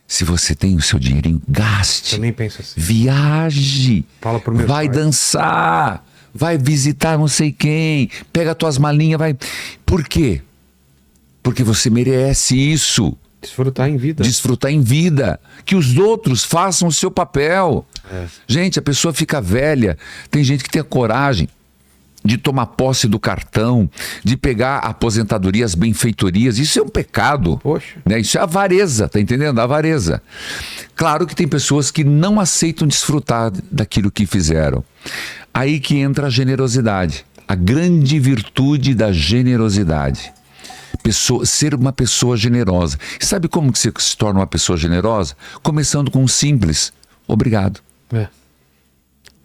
se você tem o seu dinheirinho, gaste. Eu nem penso assim. Viaje. Fala pro meu vai pai. Dançar. Vai visitar não sei quem. Pega tuas malinhas, vai. Por quê? Porque você merece isso. Desfrutar em vida. Desfrutar em vida. Que os outros façam o seu papel. Gente, a pessoa fica velha. Tem gente que tem a coragem de tomar posse do cartão, de pegar a aposentadoria, as benfeitorias. Isso é um pecado. Poxa. Né? Isso é avareza, tá entendendo? Avareza. Claro que tem pessoas que não aceitam desfrutar daquilo que fizeram. Aí que entra a generosidade. A grande virtude da generosidade. Ser uma pessoa generosa. E sabe como que você se torna uma pessoa generosa? Começando com um simples: obrigado.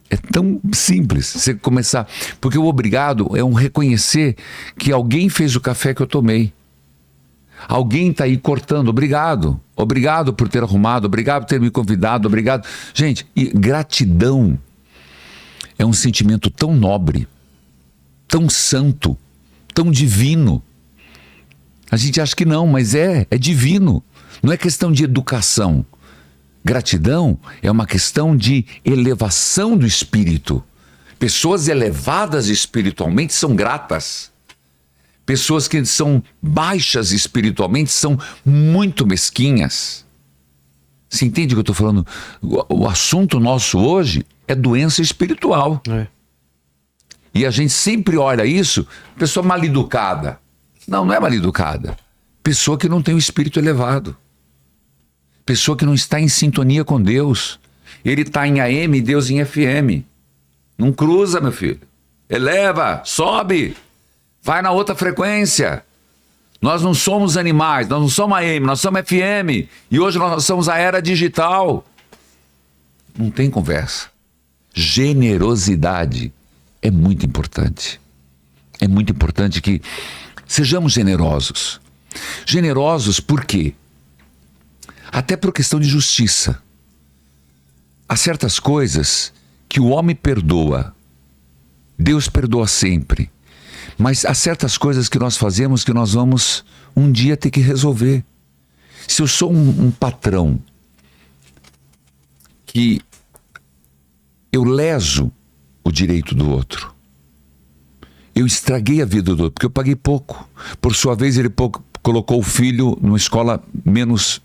É tão simples você começar. Porque o obrigado é um reconhecer que alguém fez o café que eu tomei. Alguém está aí cortando. Obrigado. Obrigado por ter arrumado. Obrigado por ter me convidado. Obrigado. Gente, e gratidão é um sentimento tão nobre, tão santo, tão divino. A gente acha que não, mas é divino. Não é questão de educação. Gratidão é uma questão de elevação do espírito. Pessoas elevadas espiritualmente são gratas. Pessoas que são baixas espiritualmente são muito mesquinhas. Você entende o que eu estou falando? O assunto nosso hoje é doença espiritual. E a gente sempre olha isso, pessoa mal educada. Não é mal educada. Pessoa que não tem o espírito elevado. Pessoa que não está em sintonia com Deus. Ele está em AM e Deus em FM. Não cruza, meu filho. Eleva, sobe. Vai na outra frequência. Nós não somos animais, nós não somos AM, nós somos FM. E hoje nós somos a era digital. Não tem conversa. Generosidade é muito importante. É muito importante que sejamos generosos. Generosos por quê? Até por questão de justiça. há certas coisas que o homem perdoa. Deus perdoa sempre. Mas há certas coisas que nós fazemos que nós vamos um dia ter que resolver. Se eu sou um patrão que eu leso o direito do outro, eu estraguei a vida do outro, porque eu paguei pouco. Por sua vez, ele colocou o filho numa escola menos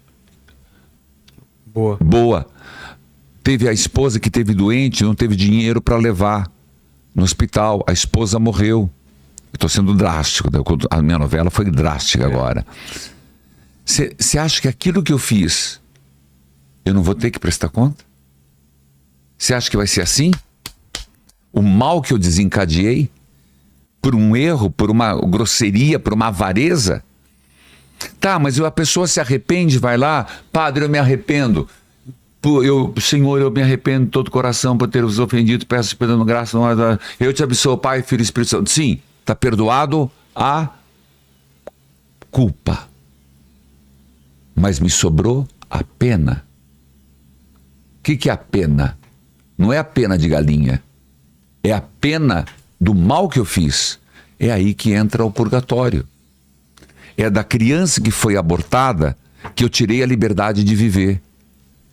boa. Teve a esposa que teve doente, não teve dinheiro para levar no hospital. A esposa morreu. Eu estou sendo drástico, a minha novela foi drástica agora. Você acha que aquilo que eu fiz, eu não vou ter que prestar conta? Você acha que vai ser assim? O mal que eu desencadeei, por um erro, por uma grosseria, por uma avareza? Tá, mas a pessoa se arrepende, vai lá, padre, eu me arrependo. Senhor, eu me arrependo de todo o coração por ter os ofendido, peço perdão, graça, eu te abençoo, Pai, Filho e Espírito Santo. Sim, está perdoado a culpa. Mas me sobrou a pena. O que é a pena? Não é a pena de galinha. É a pena do mal que eu fiz. É aí que entra o purgatório. É da criança que foi abortada que eu tirei a liberdade de viver.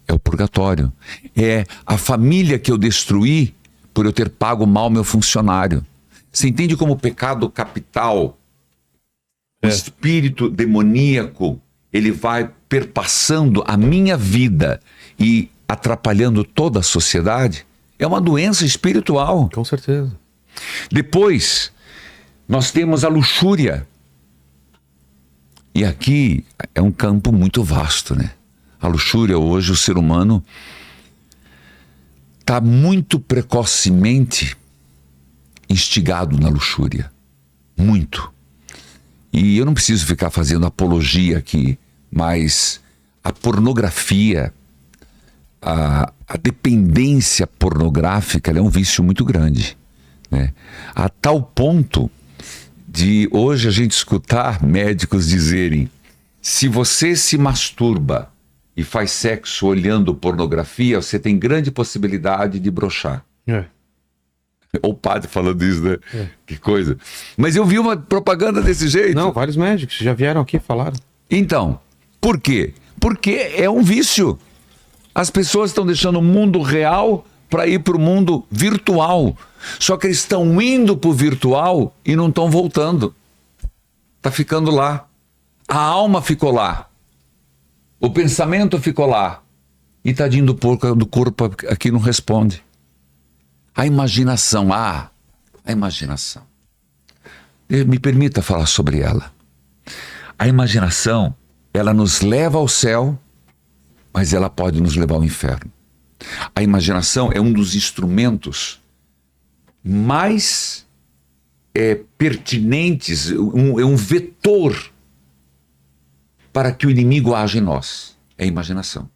É o purgatório. É a família que eu destruí por eu ter pago mal meu funcionário. Você entende como o pecado capital, o espírito demoníaco, ele vai perpassando a minha vida e atrapalhando toda a sociedade? É uma doença espiritual. Com certeza. Depois, nós temos a luxúria. E aqui é um campo muito vasto, né? A luxúria, hoje, o ser humano está muito precocemente instigado na luxúria. Muito. E eu não preciso ficar fazendo apologia aqui, mas a pornografia, a dependência pornográfica, ela é um vício muito grande, né? A tal ponto de hoje a gente escutar médicos dizerem: se você se masturba e faz sexo olhando pornografia, você tem grande possibilidade de broxar. O padre falando isso, né? Que coisa. Mas eu vi uma propaganda desse jeito. Não, vários médicos já vieram aqui e falaram. Então, por quê? Porque é um vício. As pessoas estão deixando o mundo real para ir para o mundo virtual. Só que eles estão indo para o virtual e não estão voltando. Está ficando lá. A alma ficou lá. O pensamento ficou lá. E tadinho do corpo aqui não responde. A imaginação, a imaginação. Me permita falar sobre ela. A imaginação, ela nos leva ao céu, mas ela pode nos levar ao inferno. A imaginação é um dos instrumentos mais pertinentes, é um vetor para que o inimigo haja em nós. É a imaginação.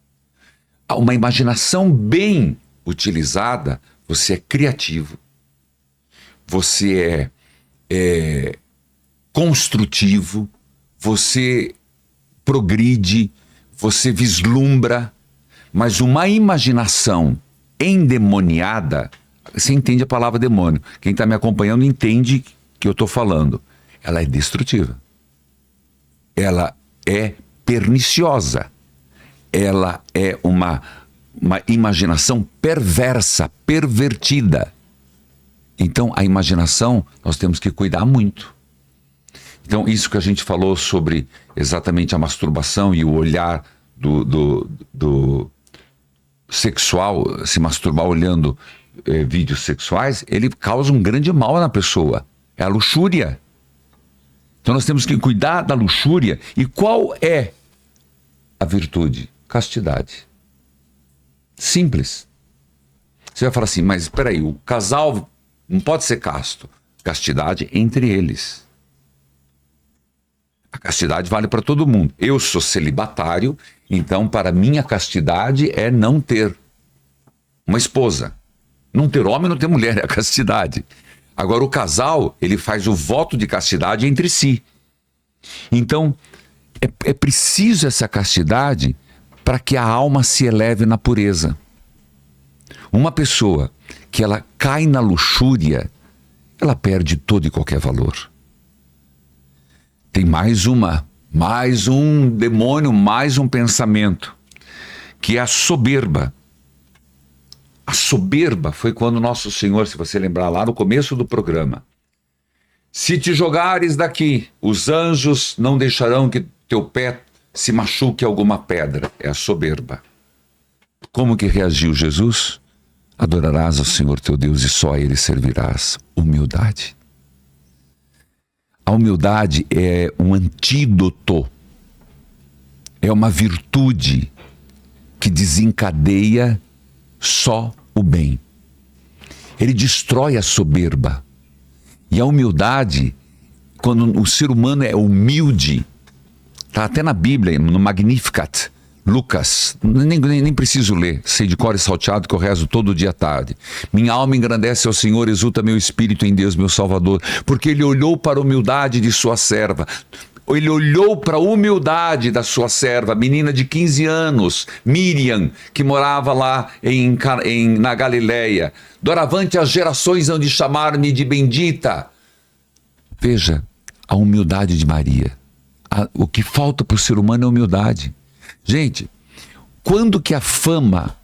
Uma imaginação bem utilizada, você é criativo, você é construtivo, você progride, você vislumbra. Mas uma imaginação endemoniada, você entende a palavra demônio. Quem está me acompanhando entende que eu estou falando. Ela é destrutiva. Ela é perniciosa. Ela é uma imaginação perversa, pervertida. Então, a imaginação, nós temos que cuidar muito. Então, isso que a gente falou sobre exatamente a masturbação e o olhar do sexual, se masturbar olhando vídeos sexuais, ele causa um grande mal na pessoa. É a luxúria. Então nós temos que cuidar da luxúria. E qual é a virtude? Castidade. Simples. Você vai falar assim, mas espera aí, o casal não pode ser casto. Castidade entre eles. A castidade vale para todo mundo. Eu sou celibatário, então para mim a castidade é não ter uma esposa. Não ter homem, não ter mulher, é a castidade. Agora o casal, ele faz o voto de castidade entre si. Então, é preciso essa castidade para que a alma se eleve na pureza. Uma pessoa que ela cai na luxúria, ela perde todo e qualquer valor. Tem mais um demônio, mais um pensamento, que é a soberba. A soberba foi quando nosso Senhor, se você lembrar lá no começo do programa, se te jogares daqui, os anjos não deixarão que teu pé se machuque alguma pedra. É a soberba. Como que reagiu Jesus? Adorarás ao Senhor teu Deus e só a Ele servirás. Humildade. A humildade é um antídoto. É uma virtude que desencadeia só o bem. Ele destrói a soberba. E a humildade, quando o ser humano é humilde, está até na Bíblia, no Magnificat, Lucas, nem preciso ler, sei de cor e salteado que eu rezo todo dia à tarde. Minha alma engrandece ao Senhor, exulta meu espírito em Deus, meu Salvador, porque Ele olhou para a humildade de sua serva. Ele olhou para a humildade da sua serva, menina de 15 anos, Miriam, que morava lá na Galileia. Doravante as gerações hão de chamar-me de bendita. Veja a humildade de Maria. O que falta para o ser humano é humildade. Gente, quando que a fama,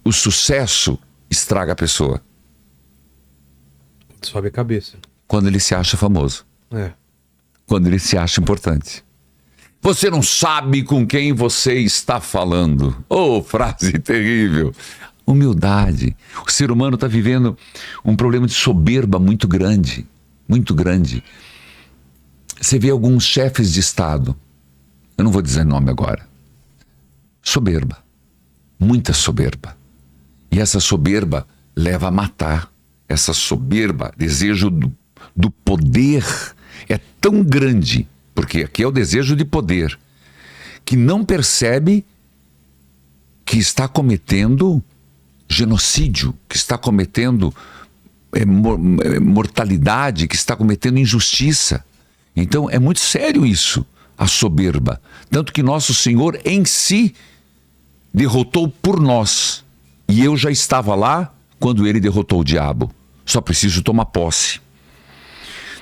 o sucesso, estraga a pessoa? Sobe a cabeça. Quando ele se acha famoso. Quando ele se acha importante. Você não sabe com quem você está falando. Oh, frase terrível. Humildade. O ser humano está vivendo um problema de soberba muito grande. Muito grande. Você vê alguns chefes de Estado. Eu não vou dizer nome agora. Soberba. Muita soberba. E essa soberba leva a matar. Essa soberba, desejo do poder, é tão grande, porque aqui é o desejo de poder, que não percebe que está cometendo genocídio, que está cometendo mortalidade, que está cometendo injustiça. Então é muito sério isso, a soberba. Tanto que nosso Senhor em si derrotou por nós. E eu já estava lá quando ele derrotou o diabo. Só preciso tomar posse.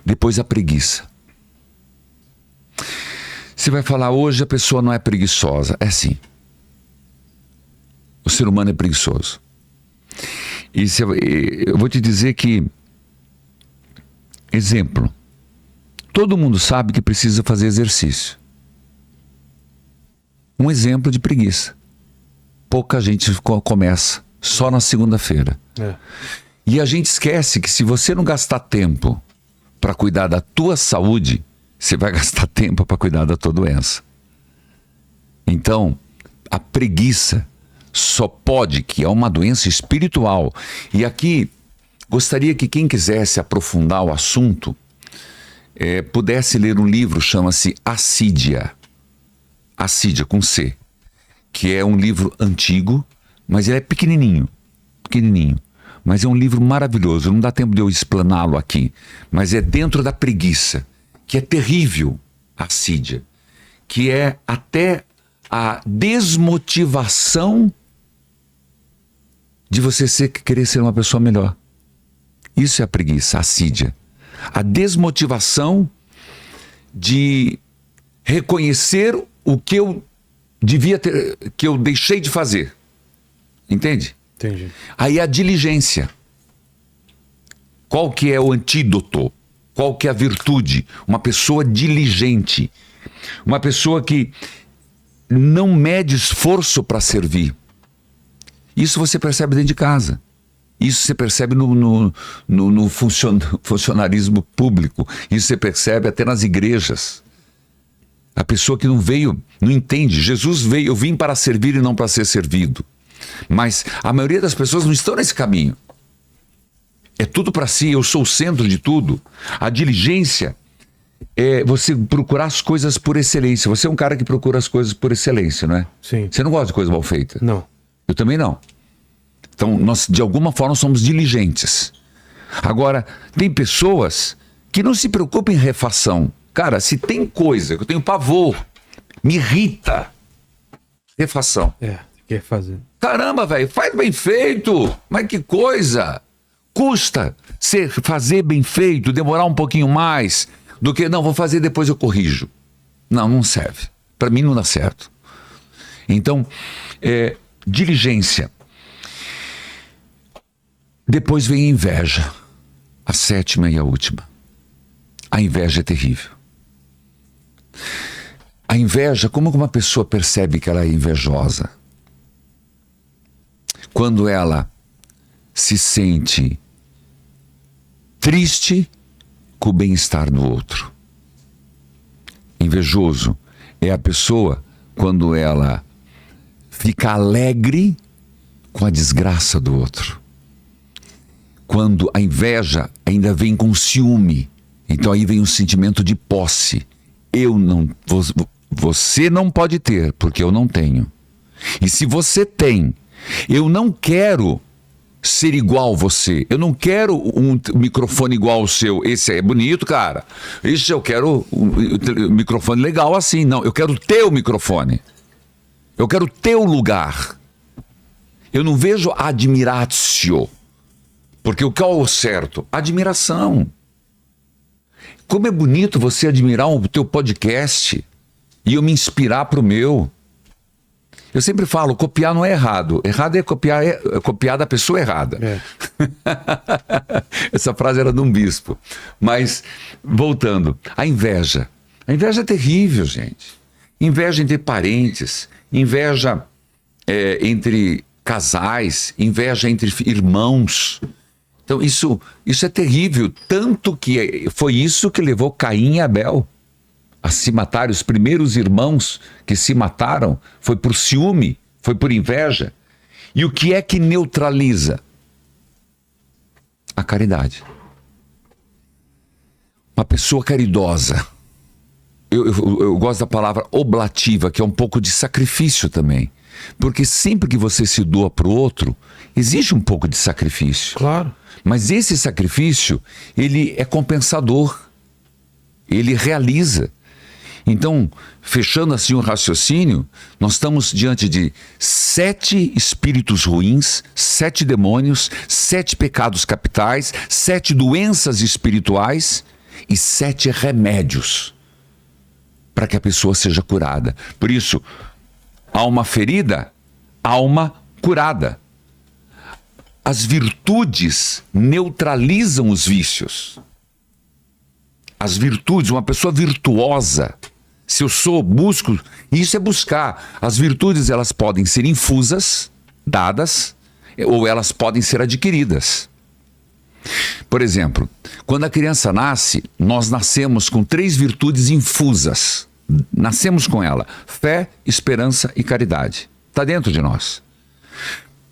Depois a preguiça. Você vai falar, hoje a pessoa não é preguiçosa. É sim. O ser humano é preguiçoso. E eu vou te dizer que, exemplo, todo mundo sabe que precisa fazer exercício. Um exemplo de preguiça. Pouca gente começa, só na segunda-feira. E a gente esquece que se você não gastar tempo para cuidar da tua saúde, você vai gastar tempo para cuidar da tua doença. Então, a preguiça só pode, que é uma doença espiritual. E aqui, gostaria que quem quisesse aprofundar o assunto, pudesse ler um livro, chama-se Assídia. Assídia, com C. Que é um livro antigo, mas ele é pequenininho. Mas é um livro maravilhoso, não dá tempo de eu explaná-lo aqui. Mas é dentro da preguiça, que é terrível, a assídia. Que é até a desmotivação de você querer ser uma pessoa melhor. Isso é a preguiça, a assídia. A desmotivação de reconhecer o que eu devia ter, que eu deixei de fazer. Entende? Entendi. Aí a diligência. Qual que é o antídoto? Qual que é a virtude? Uma pessoa diligente. Uma pessoa que não mede esforço para servir. Isso você percebe dentro de casa. Isso você percebe no funcionarismo público. Isso você percebe até nas igrejas. A pessoa que não veio, não entende. Jesus veio, eu vim para servir e não para ser servido. Mas a maioria das pessoas não estão nesse caminho. É tudo para si, eu sou o centro de tudo. A diligência é você procurar as coisas por excelência. Você é um cara que procura as coisas por excelência, não é? Sim. Você não gosta de coisa mal feita? Não. Eu também não. Então, nós, de alguma forma, somos diligentes. Agora, tem pessoas que não se preocupam em refação. Cara, se tem coisa que eu tenho pavor, me irrita, refação. Quer fazer. Caramba, velho, faz bem feito. Mas que coisa. Custa fazer bem feito, demorar um pouquinho mais do que, não, vou fazer depois eu corrijo. Não serve. Para mim não dá certo. Então, diligência. Depois vem a inveja. A 7ª e a última. A inveja é terrível. A inveja, como uma pessoa percebe que ela é invejosa? Quando ela se sente triste com o bem-estar do outro. Invejoso é a pessoa quando ela fica alegre com a desgraça do outro. Quando a inveja ainda vem com ciúme, então aí vem um sentimento de posse. Você não pode ter, porque eu não tenho. E se você tem, eu não quero ser igual a você. Eu não quero um microfone igual ao seu. Esse é bonito, cara. Isso eu quero um microfone legal assim. Não, eu quero o teu microfone. Eu quero o teu lugar. Eu não vejo admiratio. Porque o que é o certo? Admiração. Como é bonito você admirar o teu podcast e eu me inspirar para o meu. Eu sempre falo, copiar não é errado. Errado é copiar da pessoa errada. Essa frase era de um bispo. Mas, voltando, a inveja. A inveja é terrível, gente. Inveja entre parentes, inveja entre casais, inveja entre irmãos. Então isso é terrível, tanto que foi isso que levou Caim e Abel a se matar. Os primeiros irmãos que se mataram foi por ciúme, foi por inveja. E o que é que neutraliza? A caridade. Uma pessoa caridosa. Eu gosto da palavra oblativa, que é um pouco de sacrifício também. Porque sempre que você se doa para o outro, existe um pouco de sacrifício. Claro. Mas esse sacrifício, ele é compensador. Ele realiza. Então, fechando assim o raciocínio, nós estamos diante de 7 espíritos ruins, 7 demônios, 7 pecados capitais, 7 doenças espirituais e 7 remédios para que a pessoa seja curada. Por isso, alma ferida, alma curada. As virtudes neutralizam os vícios. As virtudes, uma pessoa virtuosa, se eu busco, isso é buscar. As virtudes, elas podem ser infusas, dadas, ou elas podem ser adquiridas. Por exemplo, quando a criança nasce, nós nascemos com 3 virtudes infusas. Nascemos com ela: fé, esperança e caridade. Está dentro de nós.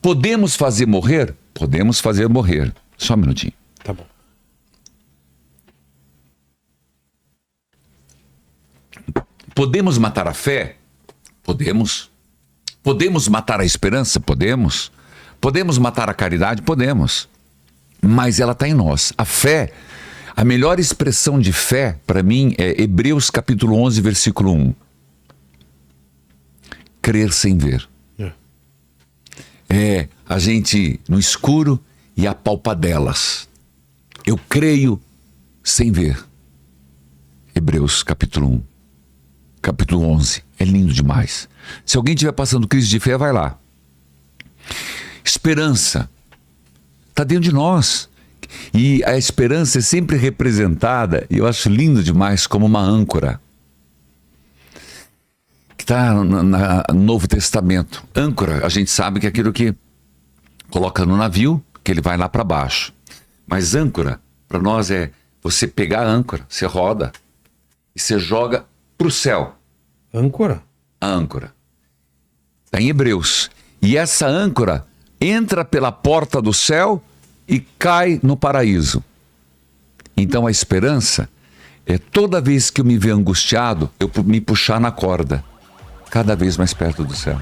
Podemos fazer morrer? Podemos fazer morrer. Só um minutinho. Tá bom. Podemos matar a fé? Podemos. Podemos matar a esperança? Podemos. Podemos matar a caridade? Podemos. Mas ela está em nós. A fé, a melhor expressão de fé, para mim, é Hebreus capítulo 11, versículo 1. Crer sem ver. É a gente no escuro e a palpadelas. Eu creio sem ver. Hebreus capítulo 1. Capítulo 11. É lindo demais. Se alguém estiver passando crise de fé, vai lá. Esperança. Está dentro de nós. E a esperança é sempre representada, e eu acho lindo demais, como uma âncora. Que está no Novo Testamento. Âncora, a gente sabe que é aquilo que coloca no navio, que ele vai lá para baixo. Mas âncora, para nós, é você pegar a âncora, você roda e você joga para o céu. Âncora? A âncora. Está em Hebreus. E essa âncora entra pela porta do céu e cai no paraíso. Então a esperança é toda vez que eu me ver angustiado, eu me puxar na corda, cada vez mais perto do céu.